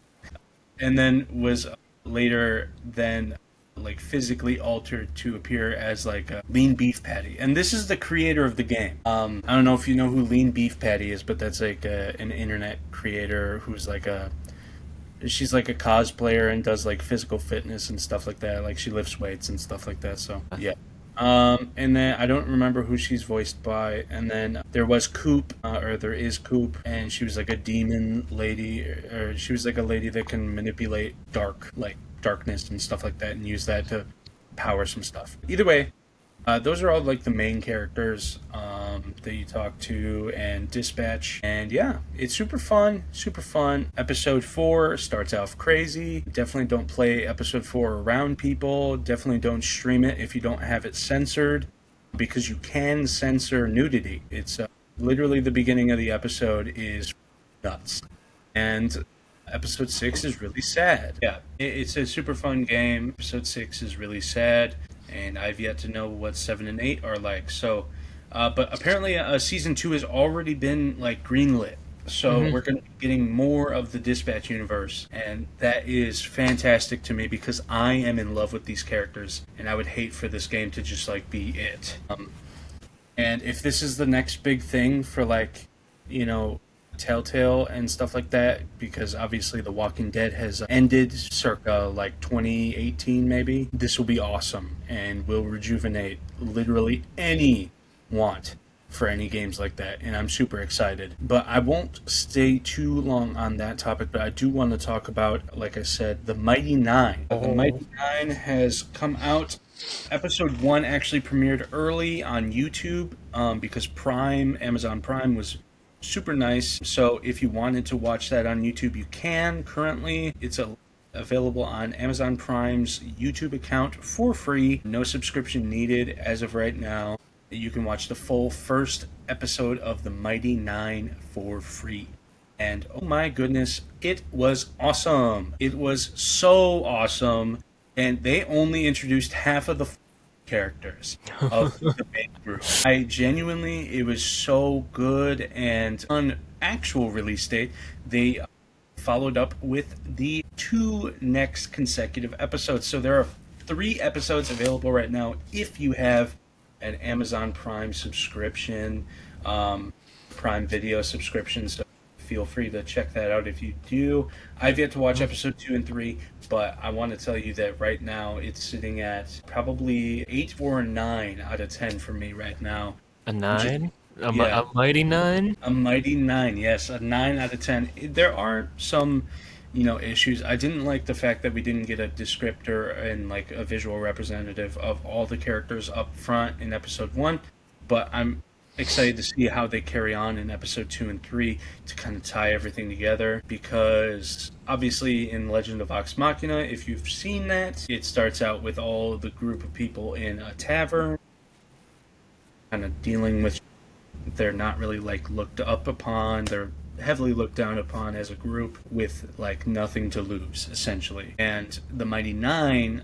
[SPEAKER 1] and then was later then like physically altered to appear as like a lean beef patty. And this is the creator of the game. I don't know if you know who Lean Beef Patty is, but that's like an internet creator who's like she's like a cosplayer and does like physical fitness and stuff like that. Like she lifts weights and stuff like that. So yeah. And then I don't remember who she's voiced by. And then there was Coop, or there is Coop, and she was like a demon lady, or she was like a lady that can manipulate darkness and stuff like that, and use that to power some stuff. Either way, those are all like the main characters that you talk to, and Dispatch. And yeah, it's super fun, super fun. Episode 4 starts off crazy. Definitely don't play episode 4 around people. Definitely don't stream it if you don't have it censored, because you can censor nudity. It's literally the beginning of the episode is nuts. And episode 6 is really sad. Yeah, it's a super fun game. Episode 6 is really sad, and I've yet to know what 7 and 8 are like. So, but apparently season 2 has already been like greenlit. So we're going to be getting more of the Dispatch universe, and that is fantastic to me because I am in love with these characters, and I would hate for this game to just like be it. And if this is the next big thing for like, you know, Telltale and stuff like that, because obviously The Walking Dead has ended circa like 2018 maybe, this will be awesome and will rejuvenate literally any want for any games like that, and I'm super excited. But I won't stay too long on that topic, but I do want to talk about, like I said, the Mighty Nine. The Mighty Nine has come out. Episode 1 actually premiered early on YouTube because Amazon Prime was super nice. So if you wanted to watch that on YouTube, you can. Currently, it's available on Amazon Prime's YouTube account for free. No subscription needed as of right now. You can watch the full first episode of The Mighty Nine for free. And oh my goodness, it was awesome. It was so awesome. And they only introduced half of the characters of the main group. It was so good. And on actual release date, they followed up with the 2 next consecutive episodes. So there are 3 episodes available right now if you have an Amazon Prime subscription, Prime Video subscription. So feel free to check that out if you do. I've yet to watch episode 2 and 3, but I want to tell you that right now it's sitting at probably 8 or 9 out of 10 for me right now.
[SPEAKER 2] A
[SPEAKER 1] which is,
[SPEAKER 2] 9?
[SPEAKER 1] yeah,
[SPEAKER 2] A mighty 9?
[SPEAKER 1] a mighty 9. Yes, a 9 out of 10. There are some, issues. I didn't like the fact that we didn't get a descriptor and like a visual representative of all the characters up front in episode 1, but I'm excited to see how they carry on in episode 2 and 3 to kind of tie everything together, because obviously in Legend of Vox Machina, if you've seen that, it starts out with all the group of people in a tavern kind of dealing with, they're not really like looked up upon, they're heavily looked down upon as a group with like nothing to lose essentially. And the Mighty Nine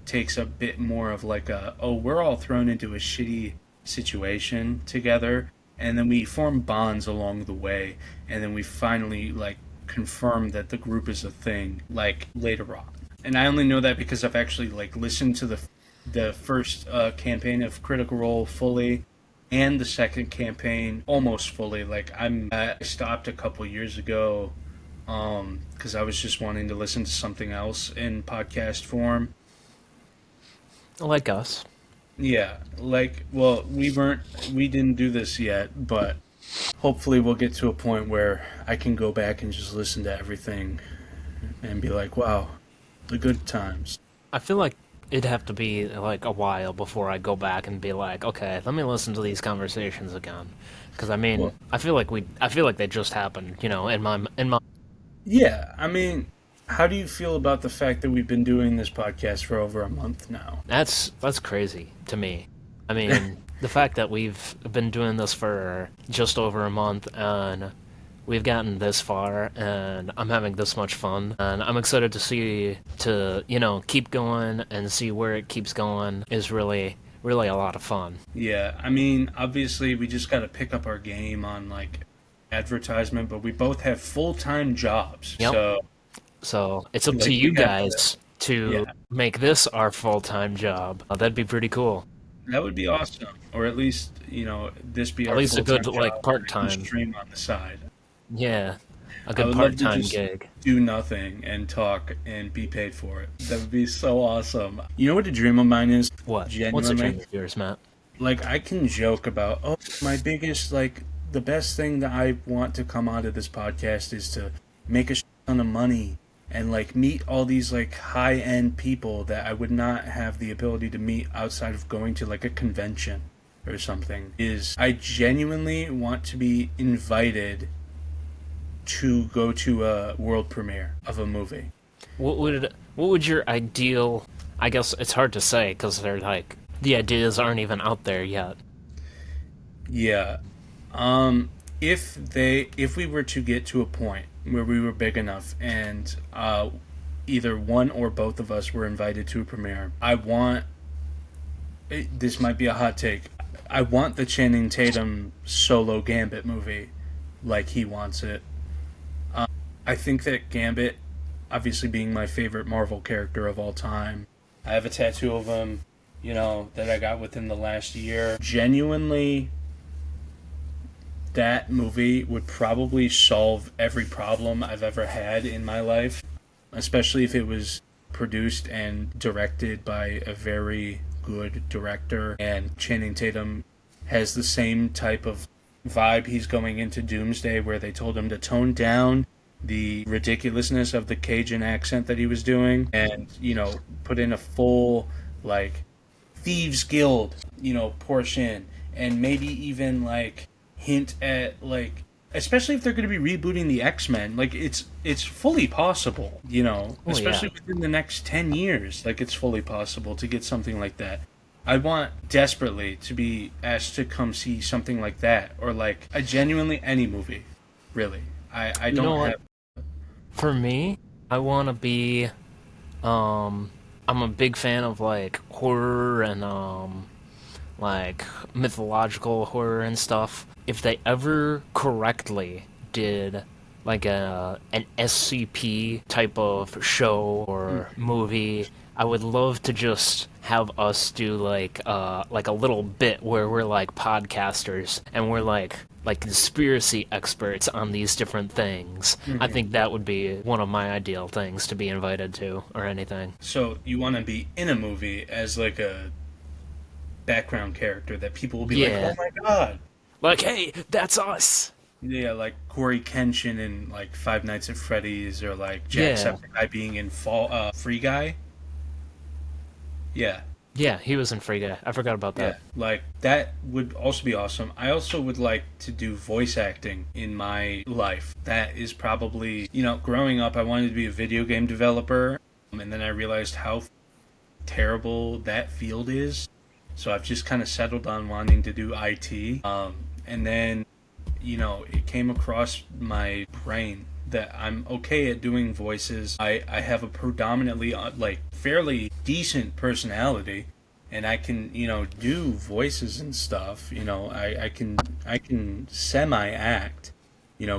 [SPEAKER 1] takes a bit more of like a, oh, we're all thrown into a shitty situation together, and then we form bonds along the way, and then we finally like confirm that the group is a thing like later on. And I only know that because I've actually like listened to the first campaign of Critical Role fully, and the second campaign almost fully. Like I stopped a couple years ago because I was just wanting to listen to something else in podcast form.
[SPEAKER 2] Like us.
[SPEAKER 1] Yeah, like, well, we didn't do this yet, but hopefully we'll get to a point where I can go back and just listen to everything and be like, wow, the good times.
[SPEAKER 2] I feel like it'd have to be like a while before I go back and be like, okay, let me listen to these conversations again. Because I mean,
[SPEAKER 1] Well,
[SPEAKER 2] I feel like they just happened, in my.
[SPEAKER 1] yeah, I mean, how do you feel about the fact that we've been doing this podcast for over a month now?
[SPEAKER 2] That's crazy to me. I mean, the fact that we've been doing this for just over a month and we've gotten this far and I'm having this much fun and I'm excited to keep going and see where it keeps going is really really a lot of fun.
[SPEAKER 1] Yeah, I mean, obviously we just got to pick up our game on like advertisement, but we both have full-time jobs.
[SPEAKER 2] Yep. So it's up to you guys to
[SPEAKER 1] yeah,
[SPEAKER 2] make this our full-time job. That'd be pretty cool.
[SPEAKER 1] that would be awesome. Or at least, this be
[SPEAKER 2] At
[SPEAKER 1] our
[SPEAKER 2] least a
[SPEAKER 1] full-time
[SPEAKER 2] good
[SPEAKER 1] job
[SPEAKER 2] like
[SPEAKER 1] where we can
[SPEAKER 2] part-time.
[SPEAKER 1] stream on the side.
[SPEAKER 2] Yeah, a
[SPEAKER 1] I
[SPEAKER 2] good
[SPEAKER 1] would love to
[SPEAKER 2] part-time
[SPEAKER 1] just
[SPEAKER 2] gig.
[SPEAKER 1] do nothing and talk and be paid for it. That would be so awesome. You know what a dream of mine is?
[SPEAKER 2] What? What's a
[SPEAKER 1] Genuinely,
[SPEAKER 2] dream of yours, Matt?
[SPEAKER 1] like I can joke about, oh, my biggest, like the best thing that I want to come out of this podcast is to make a ton of money and like meet all these like high-end people that I would not have the ability to meet outside of going to like a convention or something. Is I genuinely want to be invited to go to a world premiere of a movie.
[SPEAKER 2] What would your ideal? I guess it's hard to say because they're like the ideas aren't even out there yet.
[SPEAKER 1] Yeah. If we were to get to a point where we were big enough and either one or both of us were invited to a premiere, this might be a hot take. I want the Channing Tatum solo Gambit movie like he wants it. I think that Gambit, obviously being my favorite Marvel character of all time, I have a tattoo of him, that I got within the last year. Genuinely, that movie would probably solve every problem I've ever had in my life, especially if it was produced and directed by a very good director. And Channing Tatum has the same type of vibe he's going into Doomsday, where they told him to tone down the ridiculousness of the Cajun accent that he was doing and, put in a full, like, Thieves Guild, portion, and maybe even, like, hint at, like, especially if they're going to be rebooting the X-Men, like, it's fully possible, especially within the next 10 years, like, it's fully possible to get something like that. I want desperately to be asked to come see something like that, or, like, genuinely any movie, really. I don't have...
[SPEAKER 2] For me, I want to be. I'm a big fan of like horror and like mythological horror and stuff. If they ever correctly did like an SCP type of show or movie, I would love to just have us do like a little bit where we're like podcasters and we're like conspiracy experts on these different things.
[SPEAKER 1] Mm-hmm.
[SPEAKER 2] I think that would be one of my ideal things to be invited to or anything.
[SPEAKER 1] So you want to be in a movie as like background character that people will be like,
[SPEAKER 2] Yeah.
[SPEAKER 1] oh my god.
[SPEAKER 2] Like, hey, that's us.
[SPEAKER 1] Yeah, like Corey Kenshin in like Five Nights at Freddy's, or like
[SPEAKER 2] Yeah.
[SPEAKER 1] Jacksepticeye being in Free Guy. Yeah,
[SPEAKER 2] Yeah, he was in Free Guy. I forgot about
[SPEAKER 1] yeah,
[SPEAKER 2] that.
[SPEAKER 1] like that would also be awesome. I also would like to do voice acting in my life. That is probably, growing up, I wanted to be a video game developer, and then I realized how terrible that field is. So I've just kind of settled on wanting to do IT. And then, it came across my brain that I'm okay at doing voices. I have a predominantly, like, fairly decent personality, and I can, do voices and stuff. I can semi-act,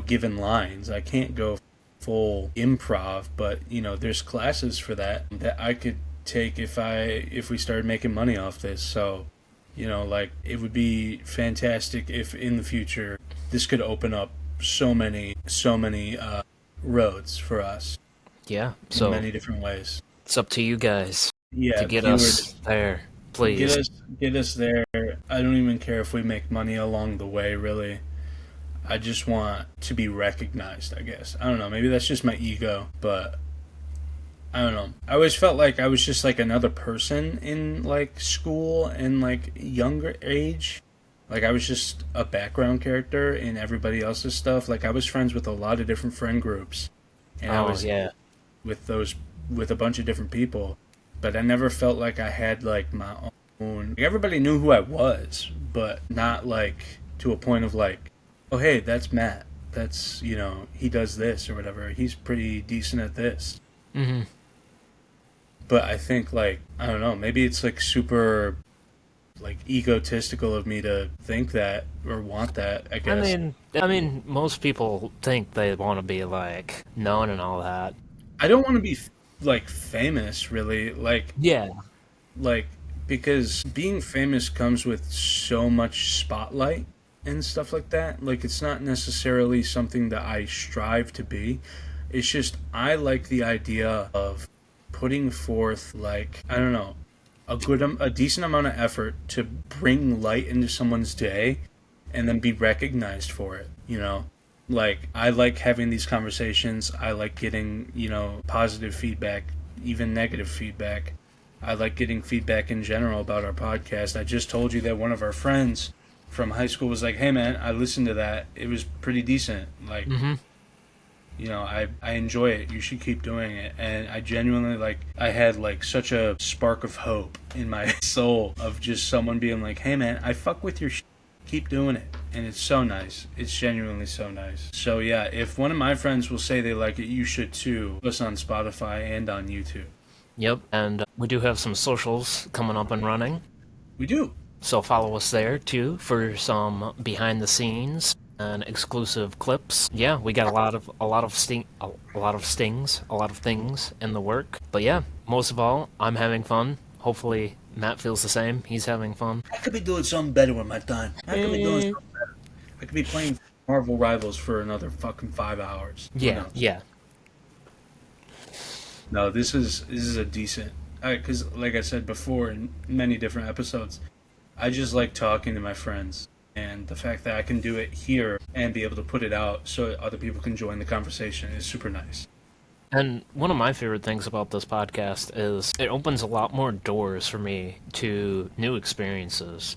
[SPEAKER 1] given lines. I can't go full improv, but, there's classes for that I could take if we started making money off this. So, like, it would be fantastic if in the future this could open up so many roads for us
[SPEAKER 2] Yeah,
[SPEAKER 1] in
[SPEAKER 2] so
[SPEAKER 1] many different ways.
[SPEAKER 2] it's up to you guys to
[SPEAKER 1] Yeah,
[SPEAKER 2] get
[SPEAKER 1] viewers,
[SPEAKER 2] us there,
[SPEAKER 1] get
[SPEAKER 2] please.
[SPEAKER 1] us get us there. I don't even care if we make money along the way, really. I just want to be recognized, I guess. I don't know, maybe that's just my ego, but I don't know. I always felt like I was just like another person in like school and like younger age. Like I was just a background character in everybody else's stuff. Like I was friends with a lot of different friend groups, and I
[SPEAKER 2] Oh,
[SPEAKER 1] was
[SPEAKER 2] yeah.
[SPEAKER 1] with a bunch of different people, but I never felt like I had like my own. Like, everybody knew who I was, but not like to a point of like, oh hey, that's Matt. That's he does this or whatever. He's pretty decent at this.
[SPEAKER 2] Hmm.
[SPEAKER 1] But I think like I don't know. Maybe it's like super like egotistical of me to think that or want that. I guess.
[SPEAKER 2] I mean, most people think they want to be like known and all that.
[SPEAKER 1] I don't want to be like famous, really.
[SPEAKER 2] Yeah.
[SPEAKER 1] Like because being famous comes with so much spotlight and stuff like that. Like it's not necessarily something that I strive to be. It's just I like the idea of putting forth like I don't know a decent amount of effort to bring light into someone's day and then be recognized for it. Like I like having these conversations. I like getting positive feedback, even negative feedback. I like getting feedback in general about our podcast. I just told you that one of our friends from high school was like, hey man, I listened to that, it was pretty decent. Like
[SPEAKER 2] Hmm.
[SPEAKER 1] I enjoy it. You should keep doing it. And I genuinely like I had like such a spark of hope in my soul of just someone being like, "Hey man, I fuck with your keep doing it." And it's so nice. It's genuinely so nice. So yeah, if one of my friends will say they like it, you should too. Us on Spotify and on YouTube.
[SPEAKER 2] Yep. And we do have some socials coming up and running.
[SPEAKER 1] We do.
[SPEAKER 2] So follow us there too for some behind the scenes and exclusive clips. Yeah, we got a lot of stings, a lot of things in the work. But yeah, most of all, I'm having fun. Hopefully Matt feels the same. He's having fun.
[SPEAKER 1] I could be doing something better with my time. I could be doing something better. I could be playing Marvel Rivals for another fucking 5 hours. Who
[SPEAKER 2] Yeah,
[SPEAKER 1] knows?
[SPEAKER 2] yeah.
[SPEAKER 1] No, this is a decent. Because like I said before in many different episodes, I just like talking to my friends, and the fact that I can do it here and be able to put it out so other people can join the conversation is super nice.
[SPEAKER 2] And one of my favorite things about this podcast is it opens a lot more doors for me to new experiences,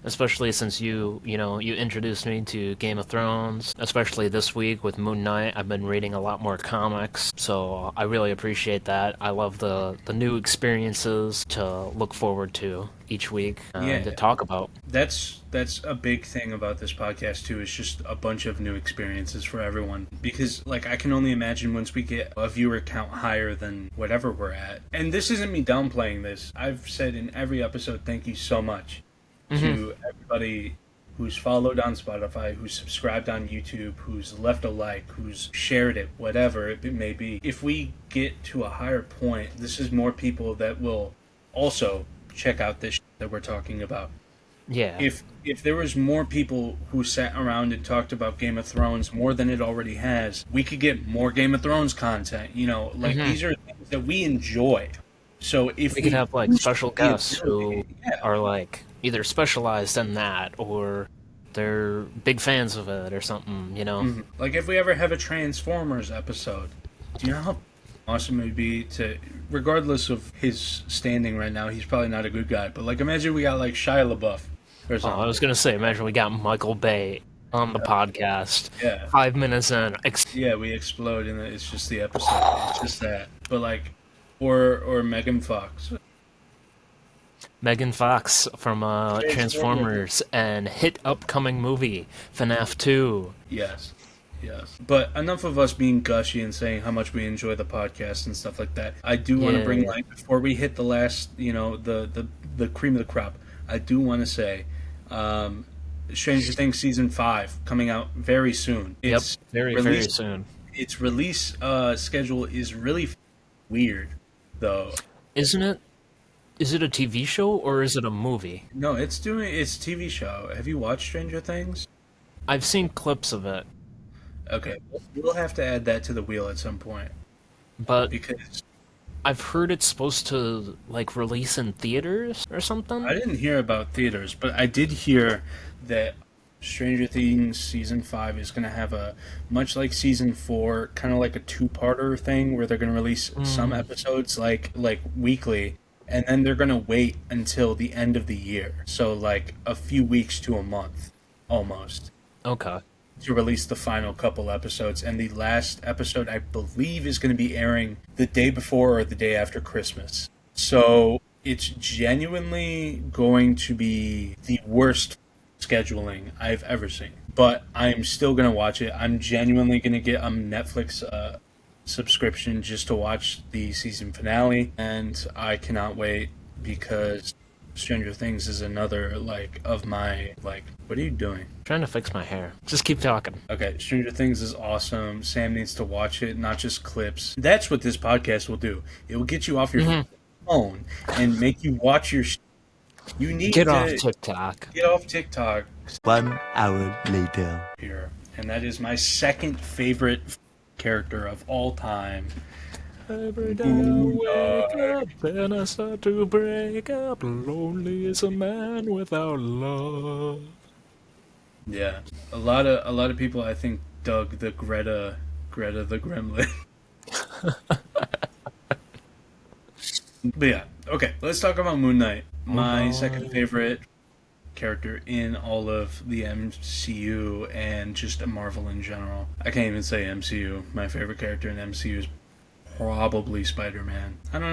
[SPEAKER 2] especially since you introduced me to Game of Thrones, especially this week with Moon Knight. I've been reading a lot more comics, so I really appreciate that. I love the new experiences to look forward to each week and to talk about.
[SPEAKER 1] That's a big thing about this podcast too. Is just a bunch of new experiences for everyone. Because like I can only imagine once we get a viewer count higher than whatever we're at. And this isn't me downplaying this. I've said in every episode, thank you so much to everybody who's followed on Spotify, who's subscribed on YouTube, who's left a like, who's shared it, whatever it may be. If we get to a higher point, this is more people that will also check out this that we're talking about.
[SPEAKER 2] Yeah.
[SPEAKER 1] If there was more people who sat around and talked about Game of Thrones more than it already has, we could get more Game of Thrones content. These are things that we enjoy. So if
[SPEAKER 2] We could have like
[SPEAKER 1] boost
[SPEAKER 2] special
[SPEAKER 1] the
[SPEAKER 2] guests who
[SPEAKER 1] ability, yeah.
[SPEAKER 2] are like either specialized in that or they're big fans of it or something, you know?
[SPEAKER 1] Like if we ever have a Transformers episode, do you know how awesome it would be to, regardless of his standing right now, he's probably not a good guy, but like imagine we got like Shia LaBeouf or
[SPEAKER 2] Oh, I
[SPEAKER 1] something.
[SPEAKER 2] was gonna say, imagine we got Michael Bay on the podcast.
[SPEAKER 1] Yeah.
[SPEAKER 2] 5 minutes in,
[SPEAKER 1] Yeah, we explode and it's just the episode. It's just that. But like, or Megan Fox.
[SPEAKER 2] Megan Fox from
[SPEAKER 1] Transformers.
[SPEAKER 2] Transformers and hit upcoming movie FNAF 2.
[SPEAKER 1] Yes. Yes. But enough of us being gushy and saying how much we enjoy the podcast and stuff like that. I do want to bring,
[SPEAKER 2] Yeah.
[SPEAKER 1] like, before we hit the last, the cream of the crop, I do want to say um, Stranger Things Season 5 coming out very soon.
[SPEAKER 2] Yep.
[SPEAKER 1] Its
[SPEAKER 2] Very, very
[SPEAKER 1] release,
[SPEAKER 2] soon.
[SPEAKER 1] its release schedule is really weird, though.
[SPEAKER 2] Isn't it? Is it a TV show or is it a movie?
[SPEAKER 1] No, it's TV show. Have you watched Stranger Things?
[SPEAKER 2] I've seen clips of it,
[SPEAKER 1] Okay, we'll have to add that to the wheel at some point
[SPEAKER 2] but
[SPEAKER 1] because
[SPEAKER 2] I've heard it's supposed to like release in theaters or something.
[SPEAKER 1] I didn't hear about theaters, but I did hear that Stranger Things season 5 is going to have a much like season 4, kind of like a two-parter thing where they're going to release some episodes like weekly, and then they're going to wait until the end of the year. So like a few weeks to a month almost
[SPEAKER 2] Okay.
[SPEAKER 1] to release the final couple episodes, and the last episode I believe is going to be airing the day before or the day after Christmas. So it's genuinely going to be the worst scheduling I've ever seen. But I'm still going to watch it. I'm genuinely going to get a Netflix subscription just to watch the season finale, and I cannot wait because Stranger Things is another like of my like. What are you doing?
[SPEAKER 2] Trying to fix my hair. Just keep talking.
[SPEAKER 1] Okay, Stranger Things is awesome. Sam needs to watch it, not just clips. That's what this podcast will do. It will get you off your phone and make you watch your. You need
[SPEAKER 2] Get
[SPEAKER 1] to
[SPEAKER 2] off TikTok.
[SPEAKER 1] get off TikTok
[SPEAKER 3] 1 hour later.
[SPEAKER 1] here, and that is my second favorite character of all time.
[SPEAKER 2] Every day I wake up and I start to break up. Lonely is a man without love.
[SPEAKER 1] Yeah, a lot of people I think dug the Greta the Gremlin. But yeah, okay, let's talk about Moon Knight. My second favorite character in all of the MCU and just Marvel in general. I can't even say MCU. My favorite character in MCU is probably Spider-Man. I don't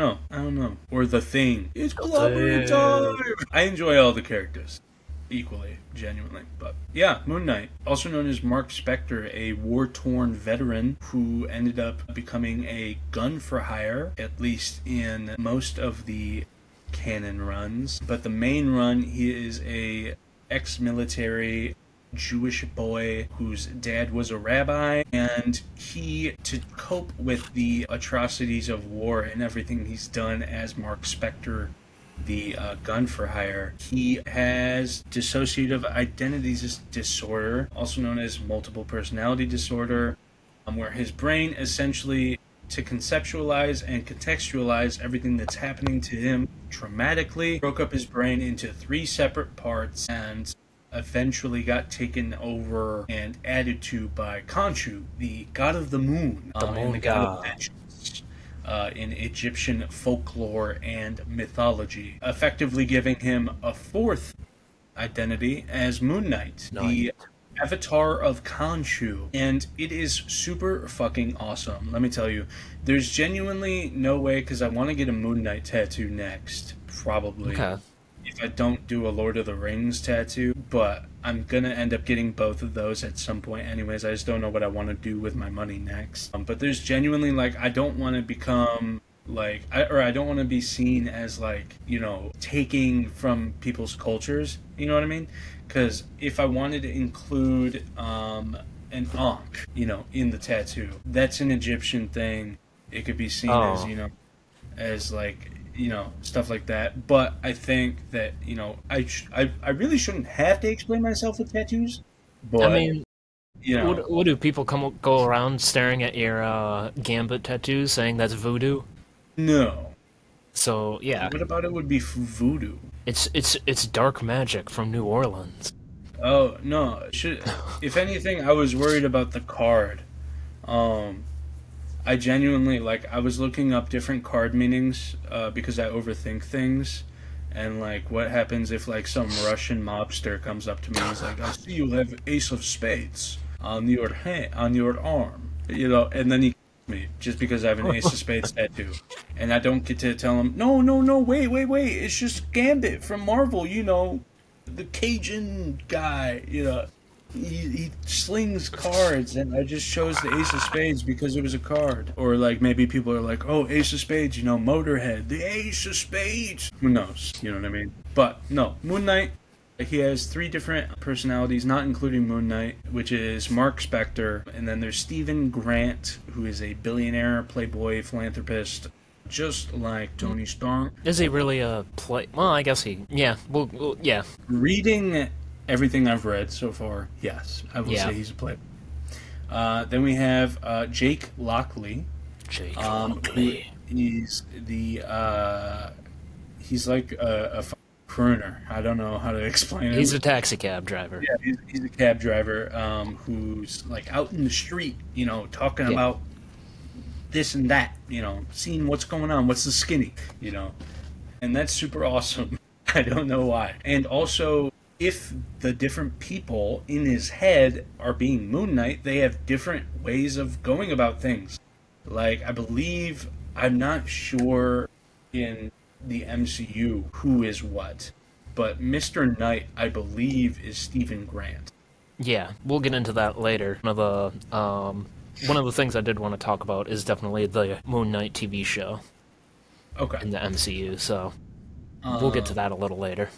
[SPEAKER 1] know. Or The Thing. It's clobbering time! I enjoy all the characters equally, genuinely. But yeah, Moon Knight, also known as Marc Spector, a war-torn veteran who ended up becoming a gun for hire, at least in most of the canon runs. But the main run, he is a ex-military Jewish boy whose dad was a rabbi, and he, to cope with the atrocities of war and everything he's done as Marc Spector, the gun for hire, he has dissociative identities disorder, also known as multiple personality disorder, where his brain essentially, to conceptualize and contextualize everything that's happening to him traumatically, broke up his brain into 3 separate parts and eventually got taken over and added to by Khonshu, the god of the moon, and the god of vengeance in Egyptian folklore and mythology, effectively giving him a 4th identity as Moon Knight, the avatar of Khonshu, and it is super fucking awesome. Let me tell you, there's genuinely no way, because I want to get a Moon Knight tattoo next, probably.
[SPEAKER 2] Okay.
[SPEAKER 1] If I don't do a Lord of the Rings tattoo, but I'm gonna end up getting both of those at some point anyways. I just don't know what I want to do with my money next. But there's genuinely, like, I don't want to become, like, I don't want to be seen as, like, taking from people's cultures, you know what I mean? Because if I wanted to include an Ankh, in the tattoo, that's an Egyptian thing. It could be seen as, as, like, stuff like that. But I think that, I really shouldn't have to explain myself with tattoos. But,
[SPEAKER 2] I mean, what do people go around staring at your Gambit tattoos saying that's voodoo?
[SPEAKER 1] No.
[SPEAKER 2] So yeah,
[SPEAKER 1] What about it would be voodoo?
[SPEAKER 2] it's dark magic from New Orleans.
[SPEAKER 1] Oh no! If anything, I was worried about the card. Um, I genuinely like. I was looking up different card meanings because I overthink things, and like, what happens if like some Russian mobster comes up to me and he's like, "I see you have Ace of Spades on your hand, on your arm," and then he kills me just because I have an Ace of Spades tattoo, and I don't get to tell him, "No, no, no, wait, wait, wait! It's just Gambit from Marvel, the Cajun guy, he slings cards, and I just chose the Ace of Spades because it was a card." Or like maybe people are like, "Oh, Ace of Spades, Motorhead, the Ace of Spades." Who knows? You know what I mean? But no, Moon Knight. He has 3 different personalities, not including Moon Knight, which is Marc Spector, and then there's Stephen Grant, who is a billionaire, playboy, philanthropist, just like Tony Stark.
[SPEAKER 2] Is he really a play? Well, I guess he. Yeah. Well, yeah.
[SPEAKER 1] Reading everything I've read so far, yes, I will say he's a playboy. Then we have Jake Lockley.
[SPEAKER 2] Jake Lockley.
[SPEAKER 1] He's he's like a crooner. I don't know how to explain it.
[SPEAKER 2] He's a taxi cab driver.
[SPEAKER 1] Yeah, he's a cab driver who's like out in the street, talking about this and that, seeing what's going on, what's the skinny, and that's super awesome. I don't know why. And also, if the different people in his head are being Moon Knight, they have different ways of going about things. Like, I believe, I'm not sure in the MCU who is what, but Mr. Knight, I believe, is Stephen Grant.
[SPEAKER 2] Yeah, we'll get into that later. One of the things I did want to talk about is definitely the Moon Knight TV show.
[SPEAKER 1] Okay.
[SPEAKER 2] In the MCU, so we'll get to that a little later.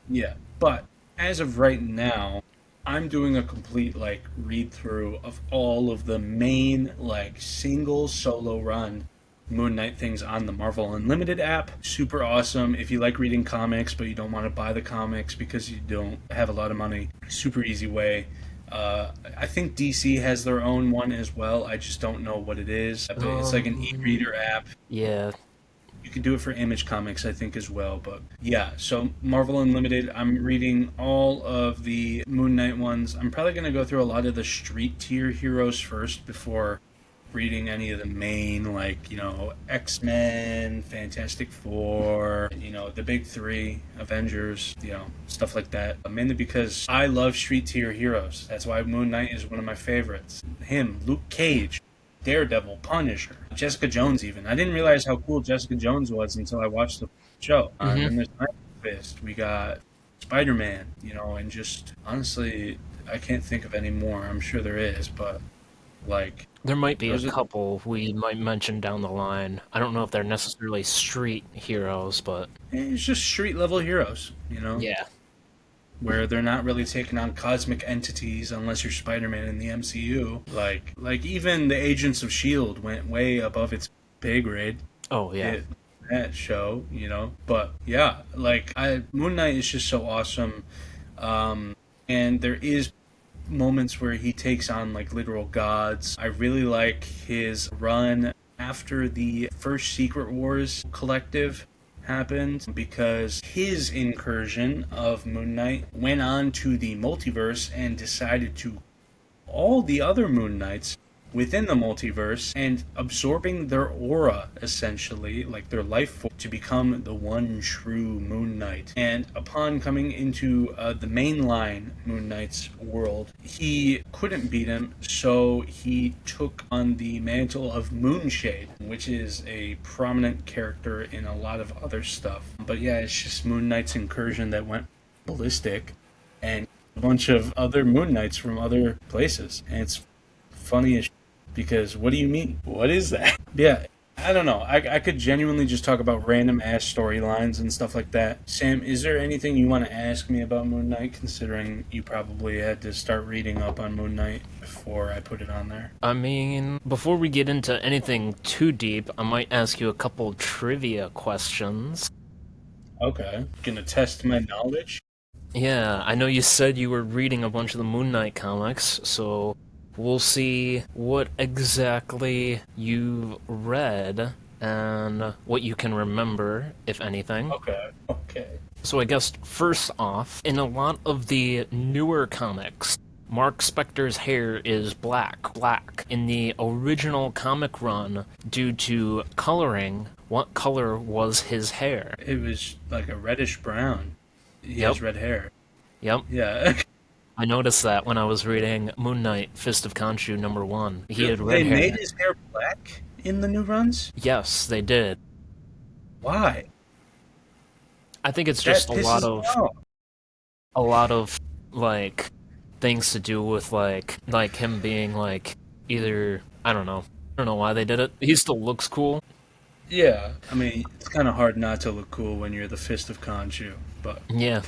[SPEAKER 1] Yeah, but as of right now, I'm doing a complete read through of all of the main single solo run Moon Knight things on the Marvel Unlimited app. Super awesome. If you like reading comics but you don't want to buy the comics because you don't have a lot of money, super easy way. I think DC has their own one as well. I just don't know what it is. It's like an e-reader app.
[SPEAKER 2] Yeah.
[SPEAKER 1] You can do it for Image Comics, I think, as well. But yeah, so Marvel Unlimited, I'm reading all of the Moon Knight ones. I'm probably going to go through a lot of the street tier heroes first before reading any of the main, X-Men, Fantastic Four, the big 3, Avengers, stuff like that. Mainly because I love street tier heroes. That's why Moon Knight is one of my favorites. Him, Luke Cage, Daredevil, Punisher, Jessica Jones even. I didn't realize how cool Jessica Jones was until I watched the show. And then there's Iron Fist. We got Spider-Man, and just, honestly, I can't think of any more. I'm sure there is, but,
[SPEAKER 2] there might be a couple we might mention down the line. I don't know if they're necessarily street heroes, but
[SPEAKER 1] it's just street level heroes,
[SPEAKER 2] Yeah.
[SPEAKER 1] Where they're not really taking on cosmic entities unless you're Spider-Man in the MCU. Like even the Agents of S.H.I.E.L.D. went way above its pay grade.
[SPEAKER 2] Oh yeah.
[SPEAKER 1] That show, But yeah, Moon Knight is just so awesome. And there is moments where he takes on literal gods. I really like his run after the first Secret Wars collective happened, because his incursion of Moon Knight went on to the multiverse and decided to all the other Moon Knights within the multiverse and absorbing their aura, essentially, their life force, to become the one true Moon Knight. And upon coming into the mainline Moon Knight's world, he couldn't beat him, so he took on the mantle of Moonshade, which is a prominent character in a lot of other stuff. But yeah, it's just Moon Knight's incursion that went ballistic, and a bunch of other Moon Knights from other places. And it's funny as because what do you mean? What is that? Yeah, I don't know. I could genuinely just talk about random ass storylines and stuff like that. Sam, is there anything you want to ask me about Moon Knight, considering you probably had to start reading up on Moon Knight before I put it on there?
[SPEAKER 2] I mean, before we get into anything too deep, I might ask you a couple trivia questions.
[SPEAKER 1] Okay. Gonna test my knowledge?
[SPEAKER 2] Yeah, I know you said you were reading a bunch of the Moon Knight comics, so we'll see what exactly you've read and what you can remember, if anything.
[SPEAKER 1] Okay.
[SPEAKER 2] So I guess first off, in a lot of the newer comics, Marc Spector's hair is black. In the original comic run, due to coloring, what color was his hair?
[SPEAKER 1] It was like a reddish brown. He
[SPEAKER 2] Yep.
[SPEAKER 1] has red hair.
[SPEAKER 2] Yep.
[SPEAKER 1] Yeah.
[SPEAKER 2] I noticed that when I was reading Moon Knight, Fist of Khonshu #1. He had red
[SPEAKER 1] They
[SPEAKER 2] hair.
[SPEAKER 1] made his hair black in the new runs?
[SPEAKER 2] Yes, they did.
[SPEAKER 1] Why?
[SPEAKER 2] I think it's just
[SPEAKER 1] That pisses me off.
[SPEAKER 2] a lot of like things to do with like him being like either I don't know why they did it. He still looks cool.
[SPEAKER 1] Yeah. I mean, it's kind of hard not to look cool when you're the Fist of Khonshu, but
[SPEAKER 2] Yeah.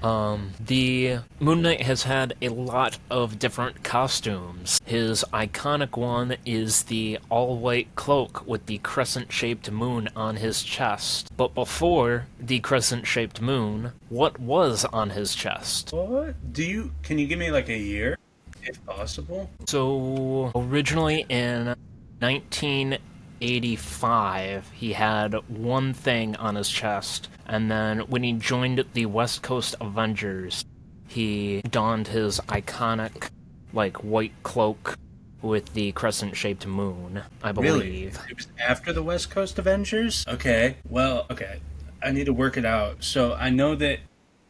[SPEAKER 2] The Moon Knight has had a lot of different costumes. His iconic one is the all-white cloak with the crescent-shaped moon on his chest. But before the crescent-shaped moon, what was on his chest?
[SPEAKER 1] what? Can you give me like a year, if possible?
[SPEAKER 2] So, originally in 1985, he had one thing on his chest, and then when he joined the West Coast Avengers, he donned his iconic, like, white cloak with the crescent-shaped moon, I believe.
[SPEAKER 1] Really? It was after the West Coast Avengers? Okay. Well, okay. I need to work it out. So I know that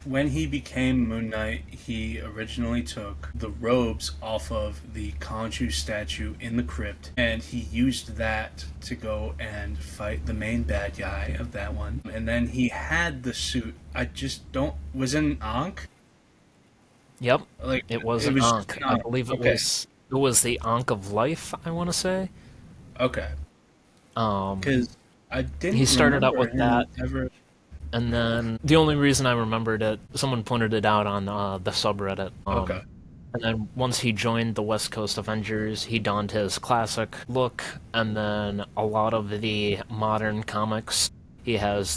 [SPEAKER 1] when he became Moon Knight, he originally took the robes off of the Khonshu statue in the crypt, and he used that to go and fight the main bad guy of that one. And then he had the suit. I just don't... Was it an Ankh?
[SPEAKER 2] Yep,
[SPEAKER 1] Like,
[SPEAKER 2] it was
[SPEAKER 1] it
[SPEAKER 2] an
[SPEAKER 1] was just
[SPEAKER 2] Ankh.
[SPEAKER 1] an
[SPEAKER 2] I
[SPEAKER 1] Ankh.
[SPEAKER 2] believe
[SPEAKER 1] Okay.
[SPEAKER 2] it was the Ankh of Life, I want to say.
[SPEAKER 1] Okay. Because I didn't
[SPEAKER 2] He started out with
[SPEAKER 1] remember him
[SPEAKER 2] that.
[SPEAKER 1] ever...
[SPEAKER 2] And then the only reason I remembered it, someone pointed it out on the subreddit.
[SPEAKER 1] Okay.
[SPEAKER 2] And then once he joined the West Coast Avengers, he donned his classic look. And then a lot of the modern comics, he has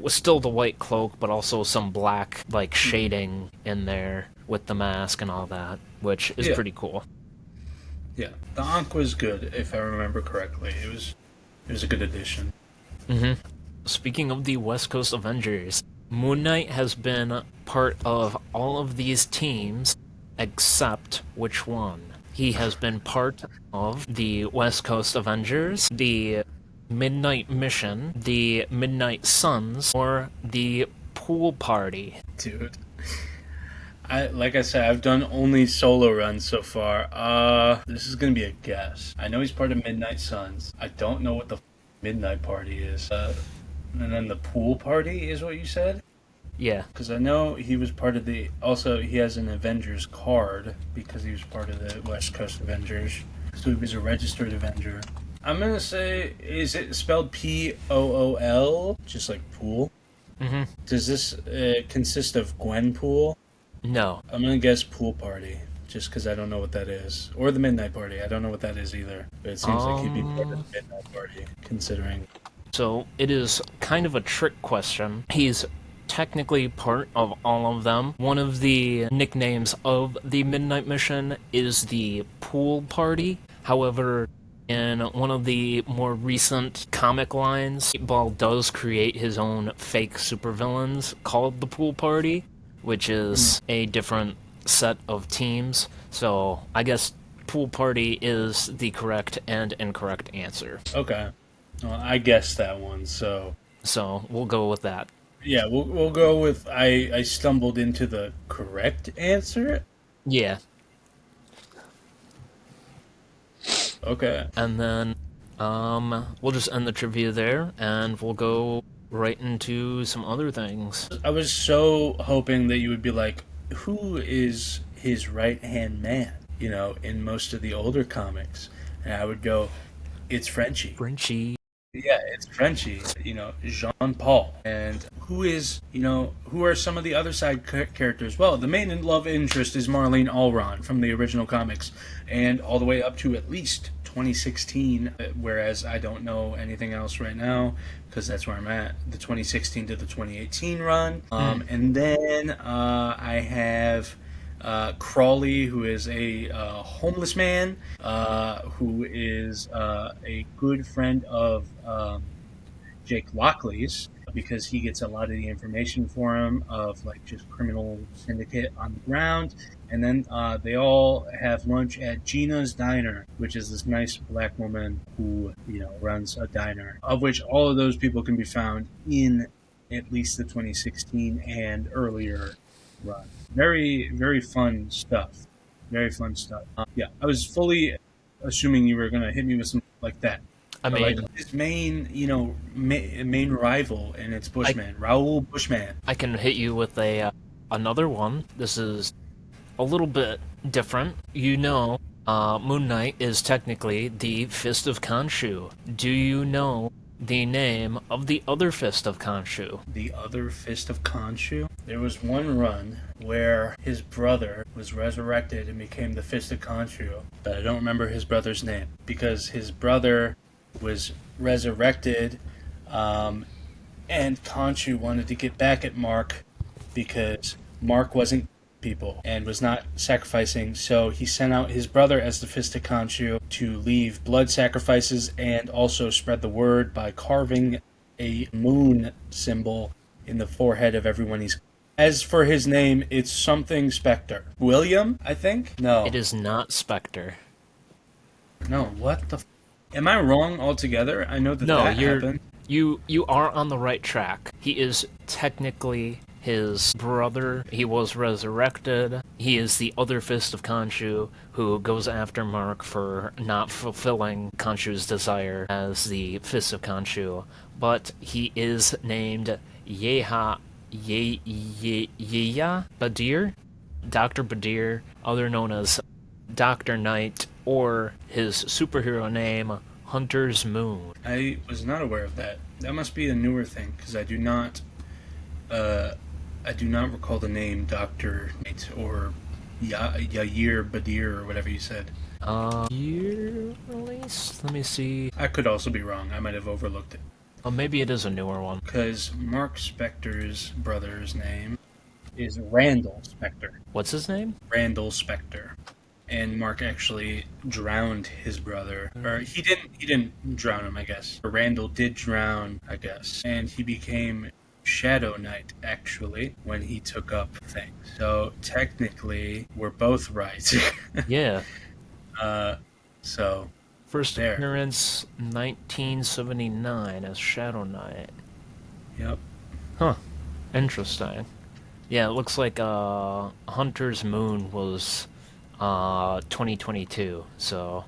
[SPEAKER 2] still the white cloak, but also some black like shading in there with the mask and all that, which is pretty cool.
[SPEAKER 1] Yeah, the Ankh was good, if I remember correctly. It was a good addition.
[SPEAKER 2] Speaking of the West Coast Avengers, Moon Knight has been part of all of these teams, except which one? He has been part of the West Coast Avengers, the Midnight Mission, the Midnight Suns, or the Pool Party.
[SPEAKER 1] Dude. Like I said, I've done only solo runs so far. This is gonna be a guess. I know he's part of Midnight Suns. I don't know what the Midnight Party is. And then the Pool Party is what you said?
[SPEAKER 2] Yeah.
[SPEAKER 1] Because I know he was part of the... Also, he has an Avengers card because he was part of the West Coast Avengers. So he was a registered Avenger. I'm gonna say, is it spelled Pool? Just like pool?
[SPEAKER 2] Mm-hmm.
[SPEAKER 1] Does this consist of Gwenpool?
[SPEAKER 2] No.
[SPEAKER 1] I'm gonna guess Pool Party, just because I don't know what that is. Or the Midnight Party, I don't know what that is either. But it seems like he'd be part of the Midnight Party, considering...
[SPEAKER 2] So it is kind of a trick question. He's technically part of all of them. One of the nicknames of the Midnight Mission is the Pool Party. However, in one of the more recent comic lines, Ball does create his own fake supervillains called the Pool Party, which is a different set of teams. So I guess Pool Party is the correct and incorrect answer.
[SPEAKER 1] Okay. Well, I guessed that one, so...
[SPEAKER 2] So we'll go with that.
[SPEAKER 1] Yeah, we'll go with I stumbled into the correct answer?
[SPEAKER 2] Yeah.
[SPEAKER 1] Okay.
[SPEAKER 2] And then we'll just end the trivia there, and we'll go right into some other things.
[SPEAKER 1] I was so hoping that you would be like, who is his right-hand man? You know, in most of the older comics. And I would go, it's Frenchie.
[SPEAKER 2] Frenchie.
[SPEAKER 1] Yeah, it's Frenchie, you know, Jean-Paul. And who are some of the other side characters? Well, the main love interest is Marlene Allron from the original comics, and all the way up to at least 2016, whereas I don't know anything else right now, because that's where I'm at, the 2016 to the 2018 run. And then I have Crawley, who is a homeless man, who is a good friend of Jake Lockley's, because he gets a lot of the information for him of like just criminal syndicate on the ground. And then they all have lunch at Gina's Diner, which is this nice black woman who, runs a diner, of which all of those people can be found in at least the 2016 and earlier run. Very, very fun stuff. Very fun stuff. Yeah, I was fully assuming you were going to hit me with something like that.
[SPEAKER 2] I mean,
[SPEAKER 1] like his main, main rival, and it's Bushman, Raoul Bushman.
[SPEAKER 2] I can hit you with another one. This is a little bit different. Moon Knight is technically the Fist of Khonshu. Do you know the name of the other Fist of Khonshu?
[SPEAKER 1] The other Fist of Khonshu? There was one run where his brother was resurrected and became the Fist of Khonshu, but I don't remember his brother's name, because his brother was resurrected, and Khonshu wanted to get back at Marc because Marc wasn't people and was not sacrificing, so he sent out his brother as the Fist of Khonshu to leave blood sacrifices and also spread the word by carving a moon symbol in the forehead of everyone he's... As for his name, it's something Spector. William, I think? No.
[SPEAKER 2] It is not Spector.
[SPEAKER 1] No, what the... Am I wrong altogether? I know that happened.
[SPEAKER 2] You are on the right track. He is technically his brother. He was resurrected. He is the other Fist of Khonshu who goes after Marc for not fulfilling Khonshu's desire as the Fist of Khonshu. But he is named Yeha Badir? Dr. Badir, other known as Dr. Knight, or his superhero name, Hunter's Moon.
[SPEAKER 1] I was not aware of that. That must be a newer thing, because I do not recall the name Dr. Knight or Yair Badir or whatever you said.
[SPEAKER 2] Year release? Let me see.
[SPEAKER 1] I could also be wrong. I might have overlooked it.
[SPEAKER 2] Oh, maybe it is a newer one.
[SPEAKER 1] Because Marc Spector's brother's name is Randall Spector.
[SPEAKER 2] What's his name?
[SPEAKER 1] Randall Spector. And Marc actually drowned his brother. Or he didn't drown him, I guess. Randall did drown, I guess. And he became Shadow Knight, actually, when he took up things. So technically, we're both right.
[SPEAKER 2] Yeah.
[SPEAKER 1] So
[SPEAKER 2] first
[SPEAKER 1] there.
[SPEAKER 2] appearance 1979 as Shadow Knight.
[SPEAKER 1] Yep.
[SPEAKER 2] Huh. Interesting. Yeah, it looks like Hunter's Moon was 2022, so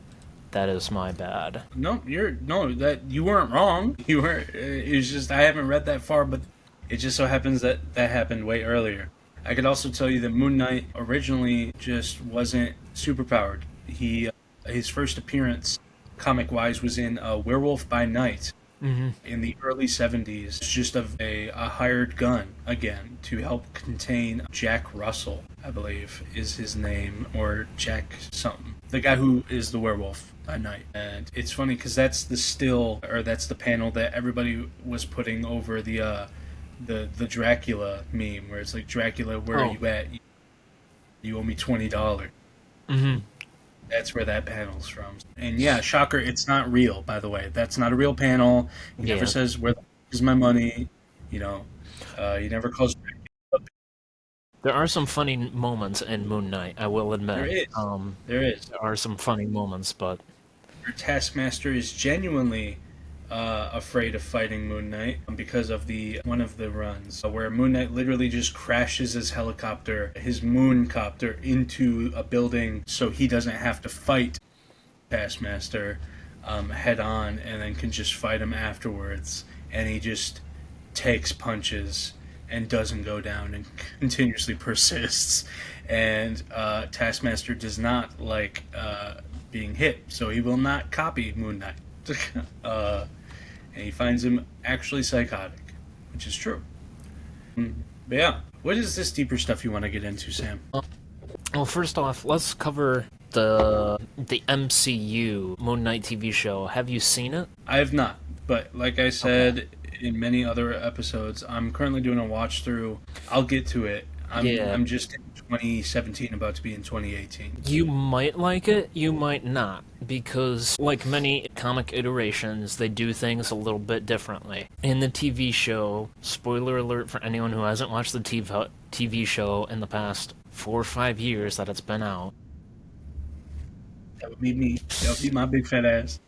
[SPEAKER 2] that is my bad.
[SPEAKER 1] No, you weren't wrong. You were. It was just I haven't read that far, but it just so happens that happened way earlier. I could also tell you that Moon Knight originally just wasn't superpowered. His first appearance, comic-wise, was in Werewolf by Night.
[SPEAKER 2] Mm-hmm.
[SPEAKER 1] In the early 70s, just of a hired gun, again, to help contain Jack Russell, I believe, is his name, or Jack something. The guy who is the werewolf by night. And it's funny, because that's the panel that everybody was putting over the Dracula meme, where it's like, Dracula, where are you at? You owe me $20.
[SPEAKER 2] Mm-hmm.
[SPEAKER 1] That's where that panel's from. And yeah, shocker, it's not real, by the way. That's not a real panel. He never says, where the f*** is my money? He never calls...
[SPEAKER 2] There are some funny moments in Moon Knight, I will admit.
[SPEAKER 1] There is.
[SPEAKER 2] There are some funny moments, but...
[SPEAKER 1] Taskmaster is genuinely afraid of fighting Moon Knight because of one of the runs where Moon Knight literally just crashes his moon copter, into a building so he doesn't have to fight Taskmaster head on, and then can just fight him afterwards, and he just takes punches and doesn't go down and continuously persists. And Taskmaster does not like being hit, so he will not copy Moon Knight. And he finds him actually psychotic, which is true. But yeah, what is this deeper stuff you want to get into, Sam?
[SPEAKER 2] Well, first off, let's cover the MCU Moon Knight TV show. Have you seen it?
[SPEAKER 1] I have not, but like I said in many other episodes, I'm currently doing a watch through. I'll get to it. I'm just in 2017 about to be in 2018.
[SPEAKER 2] You might like it, you might not, because like many comic iterations, they do things a little bit differently. In the TV show, spoiler alert for anyone who hasn't watched the TV show in the past 4 or 5 years that it's been out.
[SPEAKER 1] That would be me. That would be my big fat ass.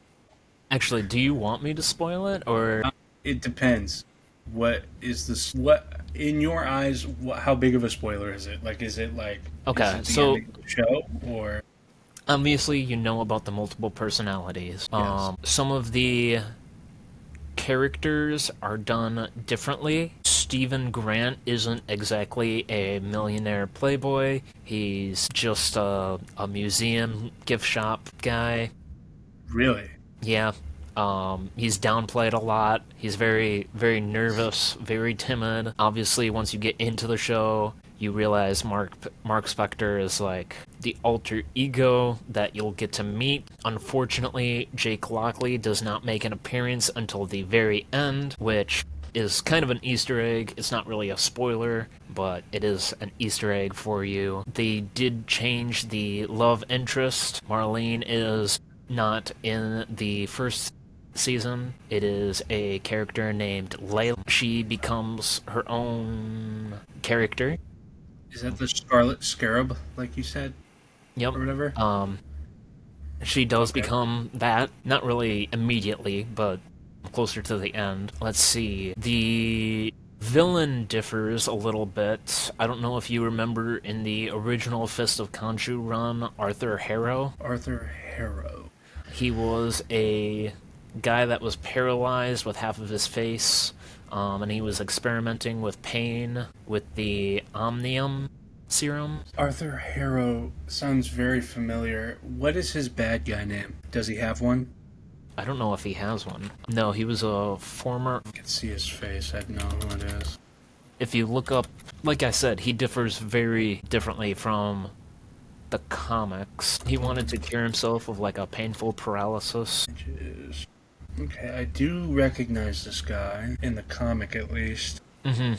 [SPEAKER 2] Actually, do you want me to spoil it, or...
[SPEAKER 1] It depends. What is this? What in your eyes? How big of a spoiler is it? Like, is it like
[SPEAKER 2] Okay,
[SPEAKER 1] is it the
[SPEAKER 2] so
[SPEAKER 1] ending of the show or?
[SPEAKER 2] obviously you know about the multiple personalities.
[SPEAKER 1] Yes.
[SPEAKER 2] Some of the characters are done differently. Stephen Grant isn't exactly a millionaire playboy. He's just a museum gift shop guy.
[SPEAKER 1] Really?
[SPEAKER 2] Yeah. He's downplayed a lot. He's very, very nervous, very timid. Obviously, once you get into the show, you realize Marc Spector is like the alter ego that you'll get to meet. Unfortunately, Jake Lockley does not make an appearance until the very end, which is kind of an Easter egg. It's not really a spoiler, but it is an Easter egg for you. They did change the love interest. Marlene is not in the first season. It is a character named Layla. She becomes her own character.
[SPEAKER 1] Is that the Scarlet Scarab, like you said,
[SPEAKER 2] Yep.
[SPEAKER 1] or whatever?
[SPEAKER 2] She does become that. Not really immediately, but closer to the end. Let's see. The villain differs a little bit. I don't know if you remember in the original Fist of Khonshu run, Arthur Harrow.
[SPEAKER 1] Arthur Harrow.
[SPEAKER 2] He was a guy that was paralyzed with half of his face, and he was experimenting with pain with the Omnium serum.
[SPEAKER 1] Arthur Harrow sounds very familiar. What is his bad guy name? Does he have one?
[SPEAKER 2] I don't know if he has one. No, he was a former...
[SPEAKER 1] I can see his face. I'd know who it is.
[SPEAKER 2] If you look up... Like I said, he differs very differently from the comics. He wanted to cure himself of like a painful paralysis.
[SPEAKER 1] Okay, I do recognize this guy, in the comic at least.
[SPEAKER 2] Mm-hmm.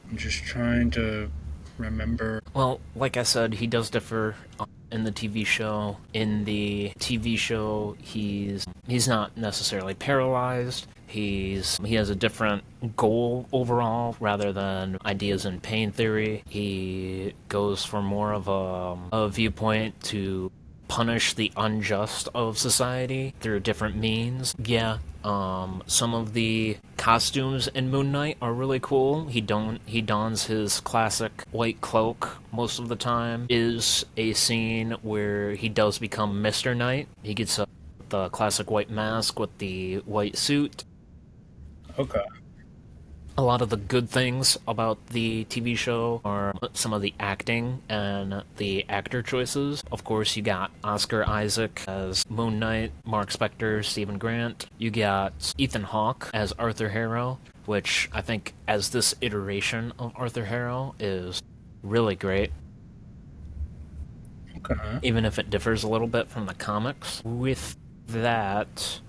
[SPEAKER 1] I'm just trying to remember.
[SPEAKER 2] Well, like I said, he does differ in the TV show. In the TV show, he's not necessarily paralyzed. He has a different goal overall rather than ideas in pain theory. He goes for more of a viewpoint to punish the unjust of society through different means. Yeah, some of the costumes in Moon Knight are really cool. He dons his classic white cloak most of the time. Is a scene where he does become Mr. Knight. He gets the classic white mask with the white suit.
[SPEAKER 1] Okay.
[SPEAKER 2] A lot of the good things about the TV show are some of the acting and the actor choices. Of course, you got Oscar Isaac as Moon Knight, Marc Spector, Stephen Grant. You got Ethan Hawke as Arthur Harrow, which I think as this iteration of Arthur Harrow is really great.
[SPEAKER 1] Okay.
[SPEAKER 2] Even if it differs a little bit from the comics. With that...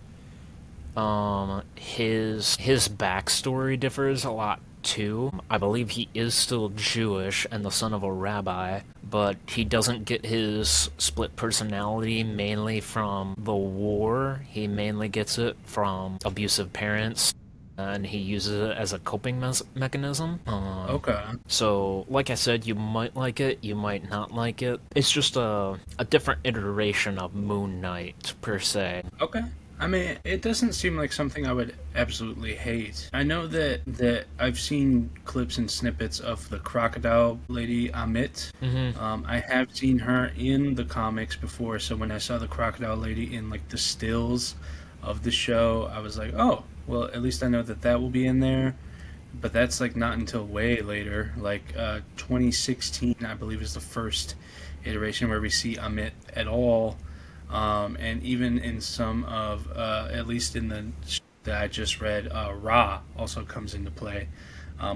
[SPEAKER 2] his backstory differs a lot too. I believe he is still Jewish and the son of a rabbi, but he doesn't get his split personality mainly from the war. He mainly gets it from abusive parents, and he uses it as a coping mechanism.
[SPEAKER 1] Okay.
[SPEAKER 2] So, like I said, you might like it, you might not like it. It's just a different iteration of Moon Knight, per se.
[SPEAKER 1] Okay. I mean, it doesn't seem like something I would absolutely hate. I know that I've seen clips and snippets of the crocodile lady, Amit.
[SPEAKER 2] Mm-hmm.
[SPEAKER 1] I have seen her in the comics before, so when I saw the crocodile lady in, like, the stills of the show, I was like, oh, well, at least I know that will be in there. But that's, like, not until way later. Like, 2016, I believe, is the first iteration where we see Amit at all. And even in some of, at least in the that I just read, Ra also comes into play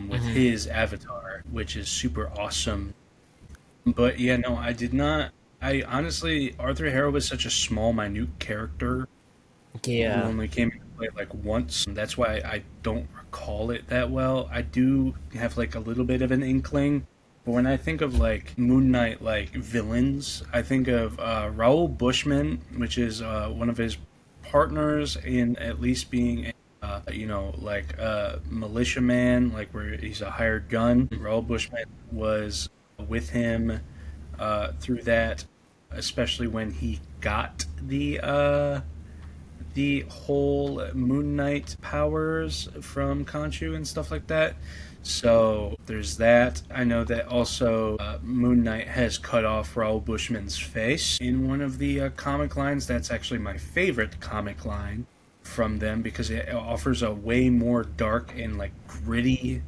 [SPEAKER 1] with his avatar, which is super awesome. But yeah, no, I did not. I honestly, Arthur Harrow was such a small, minute character.
[SPEAKER 2] Yeah.
[SPEAKER 1] Who only came into play like once. That's why I don't recall it that well. I do have like a little bit of an inkling But when I think of like Moon Knight like villains, I think of Raoul Bushman, which is one of his partners in at least being like a militiaman, like where he's a hired gun. Raoul Bushman was with him through that, especially when he got the whole Moon Knight powers from Khonshu and stuff like that. So there's that. I know that also Moon Knight has cut off Raoul Bushman's face in one of the comic lines. That's actually my favorite comic line from them because it offers a way more dark and like gritty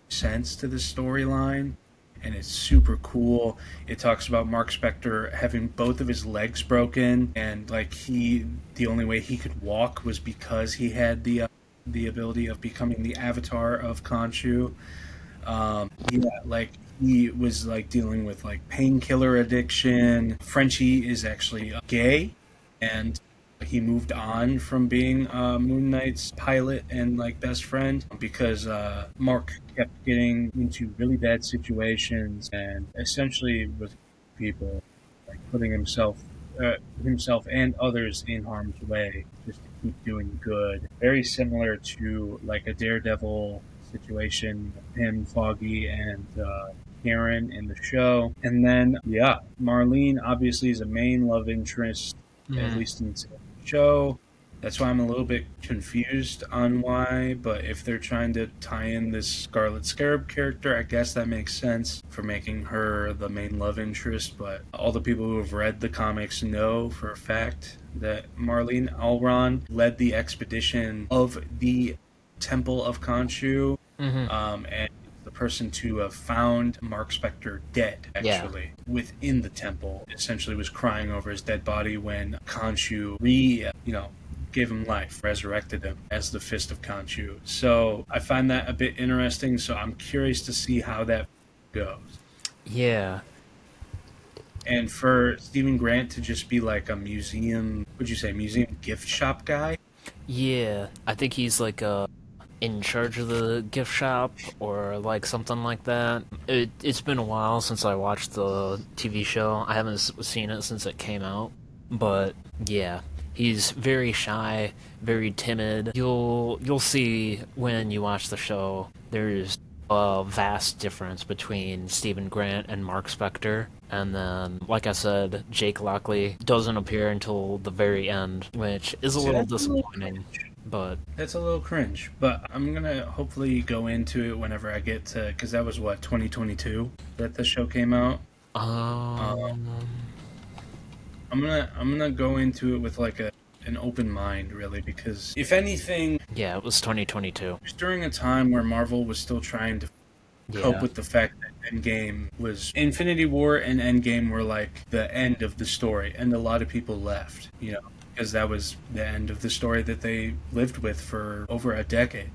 [SPEAKER 1] sense to the storyline, and it's super cool. It talks about Marc Spector having both of his legs broken, and like the only way he could walk was because he had the ability of becoming the avatar of Khonshu. Like he was like dealing with like painkiller addiction. Frenchie is actually gay, and he moved on from being Moon Knight's pilot and like best friend because Mark kept getting into really bad situations and essentially with people, like putting himself and others in harm's way just to keep doing good. Very similar to like a Daredevil situation with him, Foggy, and Karen in the show. And then, yeah, Marlene obviously is a main love interest, at least in the show. That's why I'm a little bit confused on why, but if they're trying to tie in this Scarlet Scarab character, I guess that makes sense for making her the main love interest, but all the people who have read the comics know for a fact that Marlene Alron led the expedition of the Temple of Khonshu, and the person to have found Marc Spector dead, actually, within the temple. Essentially was crying over his dead body when Khonshu gave him life, resurrected him as the Fist of Khonshu. So I find that a bit interesting, so I'm curious to see how that goes.
[SPEAKER 2] Yeah.
[SPEAKER 1] And for Stephen Grant to just be like a museum gift shop guy?
[SPEAKER 2] Yeah. I think he's like in charge of the gift shop or like something like that. It's been a while since I watched the TV show. I haven't seen it since it came out. But yeah. He's very shy, very timid. You'll see when you watch the show, there's a vast difference between Stephen Grant and Marc Spector. And then, like I said, Jake Lockley doesn't appear until the very end, which is a little disappointing. But
[SPEAKER 1] that's a little cringe. But I'm gonna hopefully go into it whenever I get to, because that was 2022 that the show came out. I'm gonna go into it with like an open mind, really, because if anything,
[SPEAKER 2] yeah, it was 2022.
[SPEAKER 1] It was during a time where Marvel was still trying to cope with the fact that Infinity War and Endgame were like the end of the story, and a lot of people left, because that was the end of the story that they lived with for over a decade.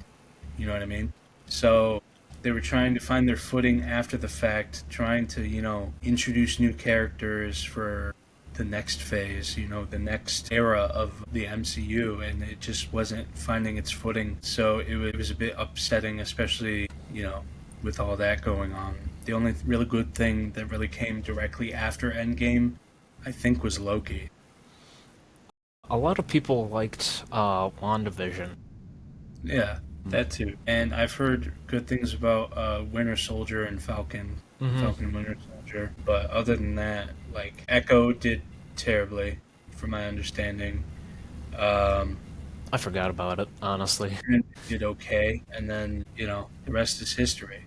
[SPEAKER 1] You know what I mean? So they were trying to find their footing after the fact, trying to, introduce new characters for the next phase, the next era of the MCU, and it just wasn't finding its footing. So it was a bit upsetting, especially, with all that going on. The only really good thing that really came directly after Endgame, I think, was Loki.
[SPEAKER 2] A lot of people liked WandaVision.
[SPEAKER 1] Yeah, that too. And I've heard good things about Winter Soldier and Falcon. Falcon Winter Soldier. But other than that, like, Echo did terribly, from my understanding.
[SPEAKER 2] I forgot about it, honestly.
[SPEAKER 1] Did okay, and then, the rest is history.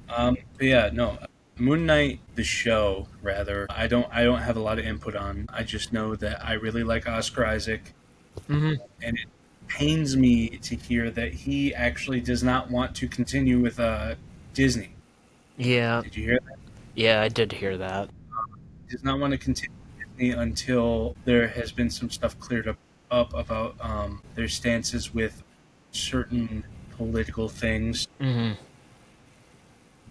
[SPEAKER 1] But yeah, no, Moon Knight, the show, rather, I don't have a lot of input on. I just know that I really like Oscar Isaac, and it pains me to hear that he actually does not want to continue with Disney.
[SPEAKER 2] Yeah.
[SPEAKER 1] Did you hear that?
[SPEAKER 2] Yeah, I did hear that.
[SPEAKER 1] He does not want to continue with Disney until there has been some stuff cleared up about their stances with certain political things. And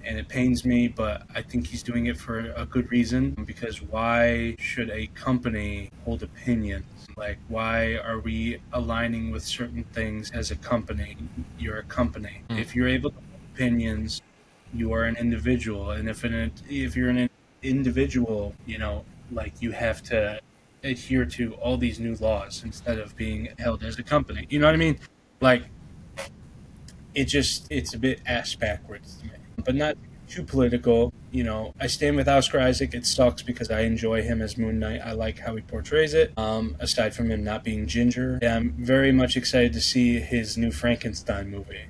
[SPEAKER 1] it pains me, but I think he's doing it for a good reason, because why should a company hold opinions? Like, why are we aligning with certain things as a company? You're a company. If you're able to hold opinions you are an individual, and if you're an individual, like you have to adhere to all these new laws instead of being held as a company. You know what I mean? Like it's a bit ass backwards to me, but not too political. I stand with Oscar Isaac. It sucks because I enjoy him as Moon Knight. I like how he portrays it. Aside from him not being ginger, yeah, I'm very much excited to see his new Frankenstein movie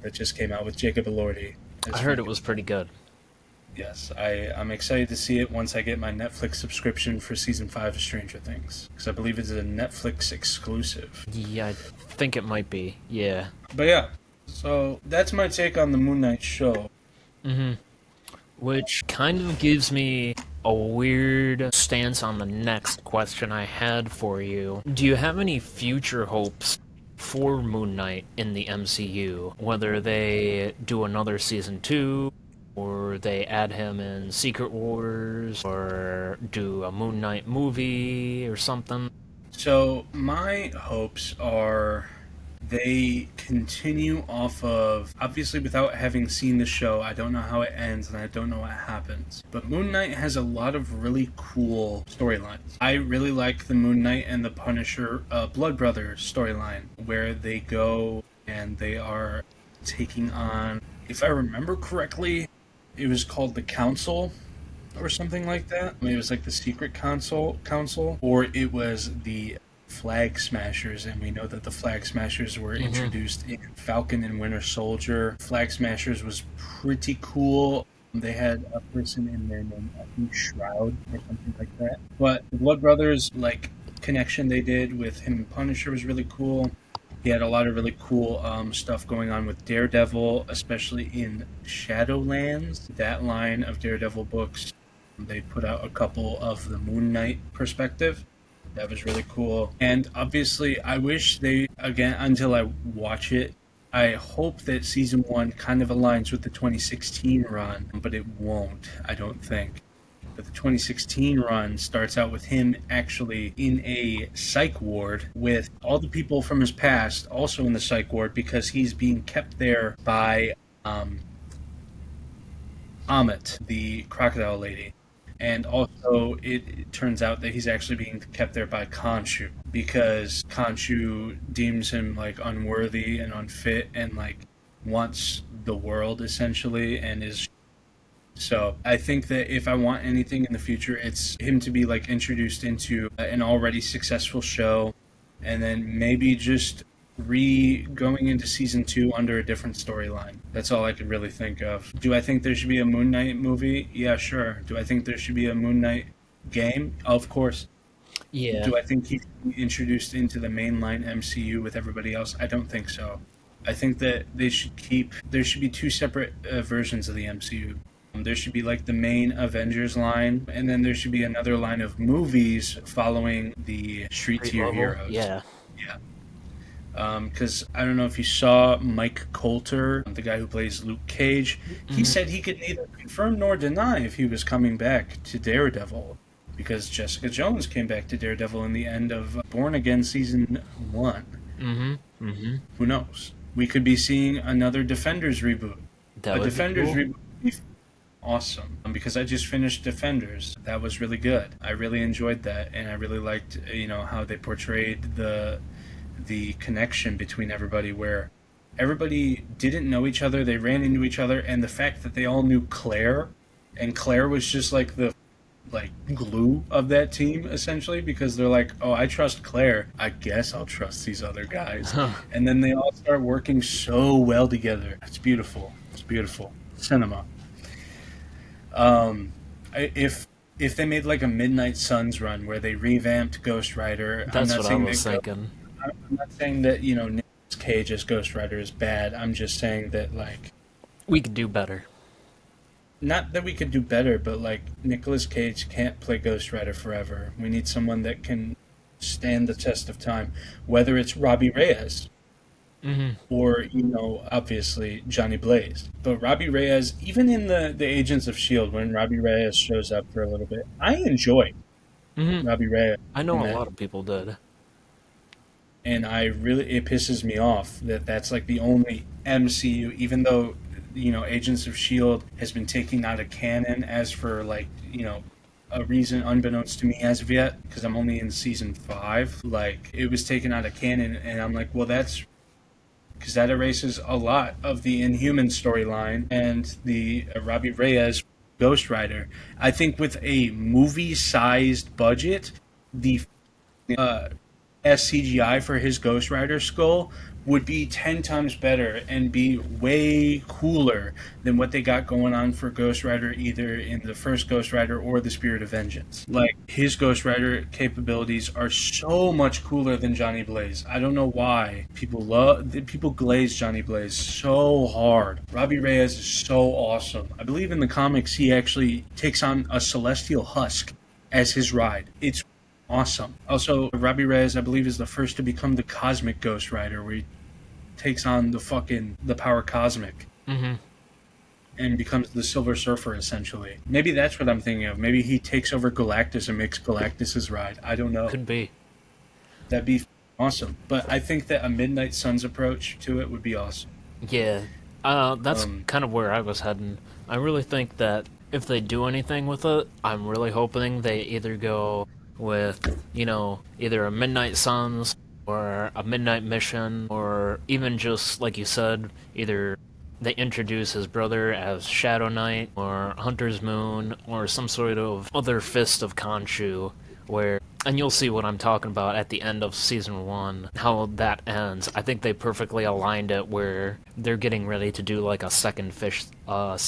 [SPEAKER 1] that just came out with Jacob Elordi.
[SPEAKER 2] I heard it was pretty good.
[SPEAKER 1] Yes, I'm excited to see it once I get my Netflix subscription for season 5 of Stranger Things, because I believe it's a Netflix exclusive.
[SPEAKER 2] Yeah, I think it might be. Yeah.
[SPEAKER 1] But yeah, so that's my take on the Moon Knight show.
[SPEAKER 2] Mm-hmm. Which kind of gives me a weird stance on the next question I had for you. Do you have any future hopes for Moon Knight in the MCU? Whether they do another season 2, or they add him in Secret Wars, or do a Moon Knight movie or something?
[SPEAKER 1] So my hopes are they continue off of, obviously without having seen the show, I don't know how it ends and I don't know what happens, but Moon Knight has a lot of really cool storylines. I really like the Moon Knight and the Punisher Blood Brothers storyline, where they go and they are taking on, if I remember correctly, it was called the Council or something like that. I mean, it was like the Secret Council, or it was the Flag Smashers, and we know that the Flag Smashers were introduced in Falcon and Winter Soldier. Flag Smashers was pretty cool. They had a person in there named, I think, Shroud or something like that. But the Blood Brothers, like, connection they did with him and Punisher was really cool. He had a lot of really cool stuff going on with Daredevil, especially in Shadowlands. That line of Daredevil books, they put out a couple of the Moon Knight perspective. That was really cool. And obviously, I wish they, again, until I watch it, I hope that season 1 kind of aligns with the 2016 run, but it won't, I don't think. But the 2016 run starts out with him actually in a psych ward with all the people from his past also in the psych ward, because he's being kept there by Amit, the crocodile lady. And also, it turns out that he's actually being kept there by Khonshu, because Khonshu deems him, like, unworthy and unfit and, like, wants the world, essentially, and is... So, I think that if I want anything in the future, it's him to be, like, introduced into an already successful show, and then maybe just going into season 2 under a different storyline. That's all I could really think of. Do I think there should be a Moon Knight movie? Yeah, sure. Do I think there should be a Moon Knight game? Of course.
[SPEAKER 2] Yeah.
[SPEAKER 1] Do I think he should be introduced into the mainline MCU with everybody else? I don't think so. I think that there should be 2 separate versions of the MCU. There should be, like, the main Avengers line, and then there should be another line of movies following the street tier heroes.
[SPEAKER 2] Yeah.
[SPEAKER 1] Yeah. Because I don't know if you saw Mike Coulter, the guy who plays Luke Cage. He said he could neither confirm nor deny if he was coming back to Daredevil, because Jessica Jones came back to Daredevil in the end of Born Again season 1. Who knows? We could be seeing another Defenders reboot.
[SPEAKER 2] That would
[SPEAKER 1] Defenders
[SPEAKER 2] be cool.
[SPEAKER 1] reboot would be awesome, because I just finished Defenders. That was really good. I really enjoyed that, and I really liked, how they portrayed the connection between everybody, where everybody didn't know each other, they ran into each other, and the fact that they all knew Claire, and Claire was just like the glue of that team, essentially, because they're like, oh, I trust Claire, I guess I'll trust these other guys. And then they all start working so well together. It's beautiful. Cinema. If they made like a Midnight Suns run where they revamped Ghost Rider,
[SPEAKER 2] That's what I was thinking.
[SPEAKER 1] I'm not saying that, Nicolas Cage as Ghost Rider is bad. I'm just saying that, like...
[SPEAKER 2] We could do better.
[SPEAKER 1] Not that we could do better, but, like, Nicolas Cage can't play Ghost Rider forever. We need someone that can stand the test of time. Whether it's Robbie Reyes, or, obviously, Johnny Blaze. But Robbie Reyes, even in the Agents of S.H.I.E.L.D., when Robbie Reyes shows up for a little bit, I enjoy Robbie Reyes.
[SPEAKER 2] I know a lot of people did.
[SPEAKER 1] And it pisses me off that that's like the only MCU, even though Agents of S.H.I.E.L.D. has been taken out of canon as for, like, a reason unbeknownst to me as of yet, because I'm only in season 5. Like, it was taken out of canon, and I'm like, well, that's because that erases a lot of the Inhuman storyline and the Robbie Reyes Ghost Rider. I think with a movie-sized budget, the CGI for his Ghost Rider skull would be 10 times better and be way cooler than what they got going on for Ghost Rider either in the first Ghost Rider or the Spirit of Vengeance. Like, his Ghost Rider capabilities are so much cooler than Johnny Blaze. I don't know why people glaze Johnny Blaze so hard. Robbie Reyes is so awesome. I believe in the comics he actually takes on a celestial husk as his ride. It's awesome. Also, Robbie Reyes, I believe, is the first to become the Cosmic Ghost Rider, where he takes on the power cosmic.
[SPEAKER 2] Mm-hmm.
[SPEAKER 1] And becomes the Silver Surfer, essentially. Maybe that's what I'm thinking of. Maybe he takes over Galactus and makes Galactus his ride. I don't know.
[SPEAKER 2] Could be.
[SPEAKER 1] That'd be awesome. But I think that a Midnight Suns approach to it would be awesome.
[SPEAKER 2] Yeah. That's kind of where I was heading. I really think that if they do anything with it, I'm really hoping they either go with, either a Midnight Suns or a Midnight Mission, or even just, like you said, either they introduce his brother as Shadow Knight or Hunter's Moon or some sort of other Fist of Khonshu, and you'll see what I'm talking about at the end of Season 1, how that ends. I think they perfectly aligned it where they're getting ready to do like a second Fist of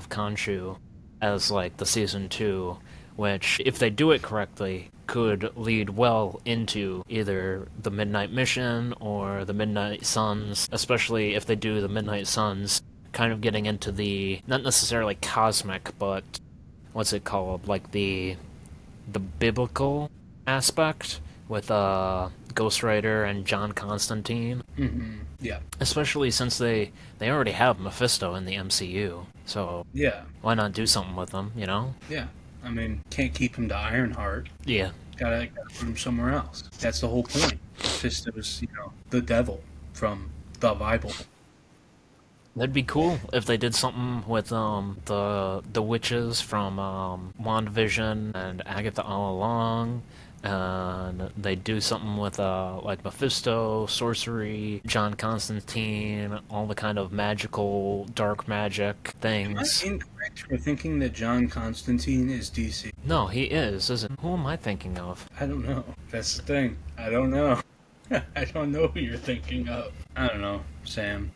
[SPEAKER 2] Khonshu as like the Season 2, which, if they do it correctly, could lead well into either the Midnight Mission or the Midnight Suns, especially if they do the Midnight Suns, kind of getting into the, not necessarily cosmic, but what's it called, like the biblical aspect with Ghost Rider and John Constantine.
[SPEAKER 1] Mm-hmm. Yeah.
[SPEAKER 2] Especially since they already have Mephisto in the MCU, so
[SPEAKER 1] yeah,
[SPEAKER 2] why not do something with them,
[SPEAKER 1] Yeah. I mean, can't keep him to Ironheart.
[SPEAKER 2] Yeah.
[SPEAKER 1] Gotta put him somewhere else. That's the whole point. Mephisto's, the devil from the Bible.
[SPEAKER 2] That'd be cool if they did something with the witches from WandaVision and Agatha all along, and they do something with like Mephisto, sorcery, John Constantine, all the kind of magical dark magic things.
[SPEAKER 1] Am I incorrect for thinking that John Constantine is DC?
[SPEAKER 2] No, he is, isn't? Who am I thinking of?
[SPEAKER 1] I don't know. That's the thing. I don't know. I don't know who you're thinking of. I don't know, Sam.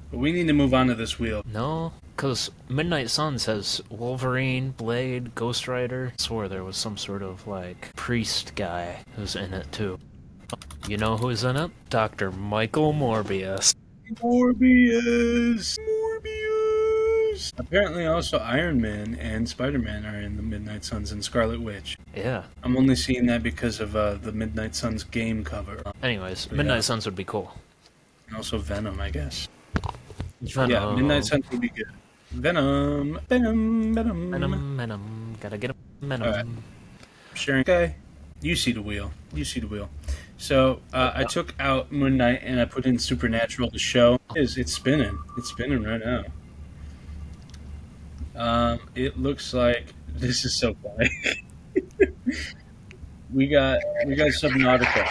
[SPEAKER 1] But we need to move on to this wheel.
[SPEAKER 2] No, because Midnight Suns has Wolverine, Blade, Ghost Rider. I swore there was some sort of, like, priest guy who's in it, too. You know who's in it? Dr. Michael Morbius.
[SPEAKER 1] Morbius! Apparently also Iron Man and Spider-Man are in the Midnight Suns and Scarlet Witch.
[SPEAKER 2] Yeah.
[SPEAKER 1] I'm only seeing that because of the Midnight Suns game cover.
[SPEAKER 2] Anyways, Midnight Suns would be cool.
[SPEAKER 1] And also Venom, I guess.
[SPEAKER 2] Venom.
[SPEAKER 1] Yeah, Midnight Suns would be good. Venom.
[SPEAKER 2] Gotta get him. Venom.
[SPEAKER 1] All right. Sharing. Okay. You see the wheel. So I took out Moon Knight and I put in Supernatural. The show it's spinning. It's spinning right now. It looks like this is so funny. we got Subnautica.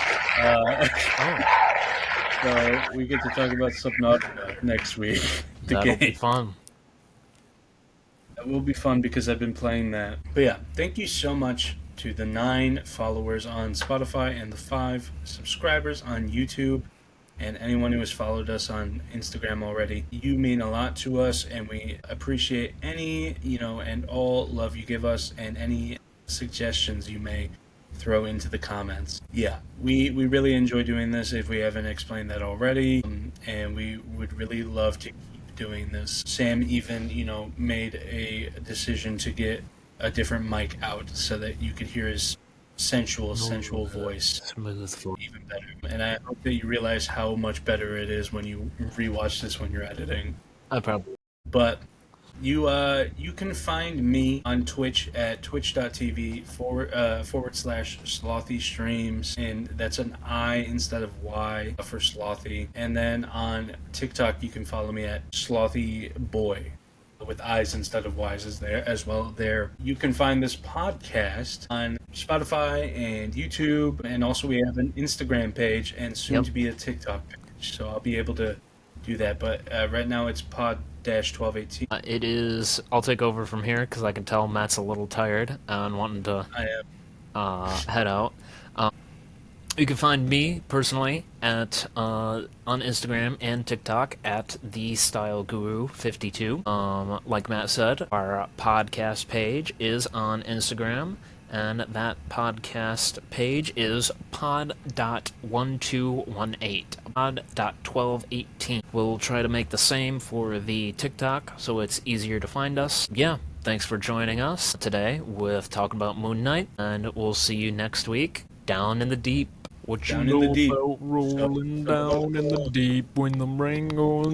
[SPEAKER 1] So we get to talk about Subnautica next week.
[SPEAKER 2] That'll be fun.
[SPEAKER 1] That will be fun because I've been playing that. But yeah, thank you so much to the 9 followers on Spotify and the 5 subscribers on YouTube, and anyone who has followed us on Instagram already. You mean a lot to us, and we appreciate any, and all love you give us, and any suggestions you may throw into the comments. Yeah, we really enjoy doing this if we haven't explained that already, and we would really love to keep doing this. Sam even, made a decision to get a different mic out so that you could hear his sensual voice even better. And I hope that you realize how much better it is when you rewatch this when you're editing.
[SPEAKER 2] I probably.
[SPEAKER 1] But You can find me on Twitch at twitch.tv / slothy streams, and that's an I instead of Y for slothy. And then on TikTok you can follow me at slothy boy with I's instead of Y's is there as well. There you can find this podcast on Spotify and YouTube, and also we have an Instagram page and soon to be a TikTok page. So I'll be able to do that. But right now it's Pod-1218.
[SPEAKER 2] It is. I'll take over from here because I can tell Matt's a little tired and wanting to head out. You can find me personally at on Instagram and TikTok at thestyleguru52. Like Matt said, our podcast page is on Instagram, and that podcast page is pod.1218. Pod.1218. We'll try to make the same for the TikTok so it's easier to find us. Yeah. Thanks for joining us today with talking about Moon Knight, and we'll see you next week down in the deep. What you know about rolling down in the deep when the rain goes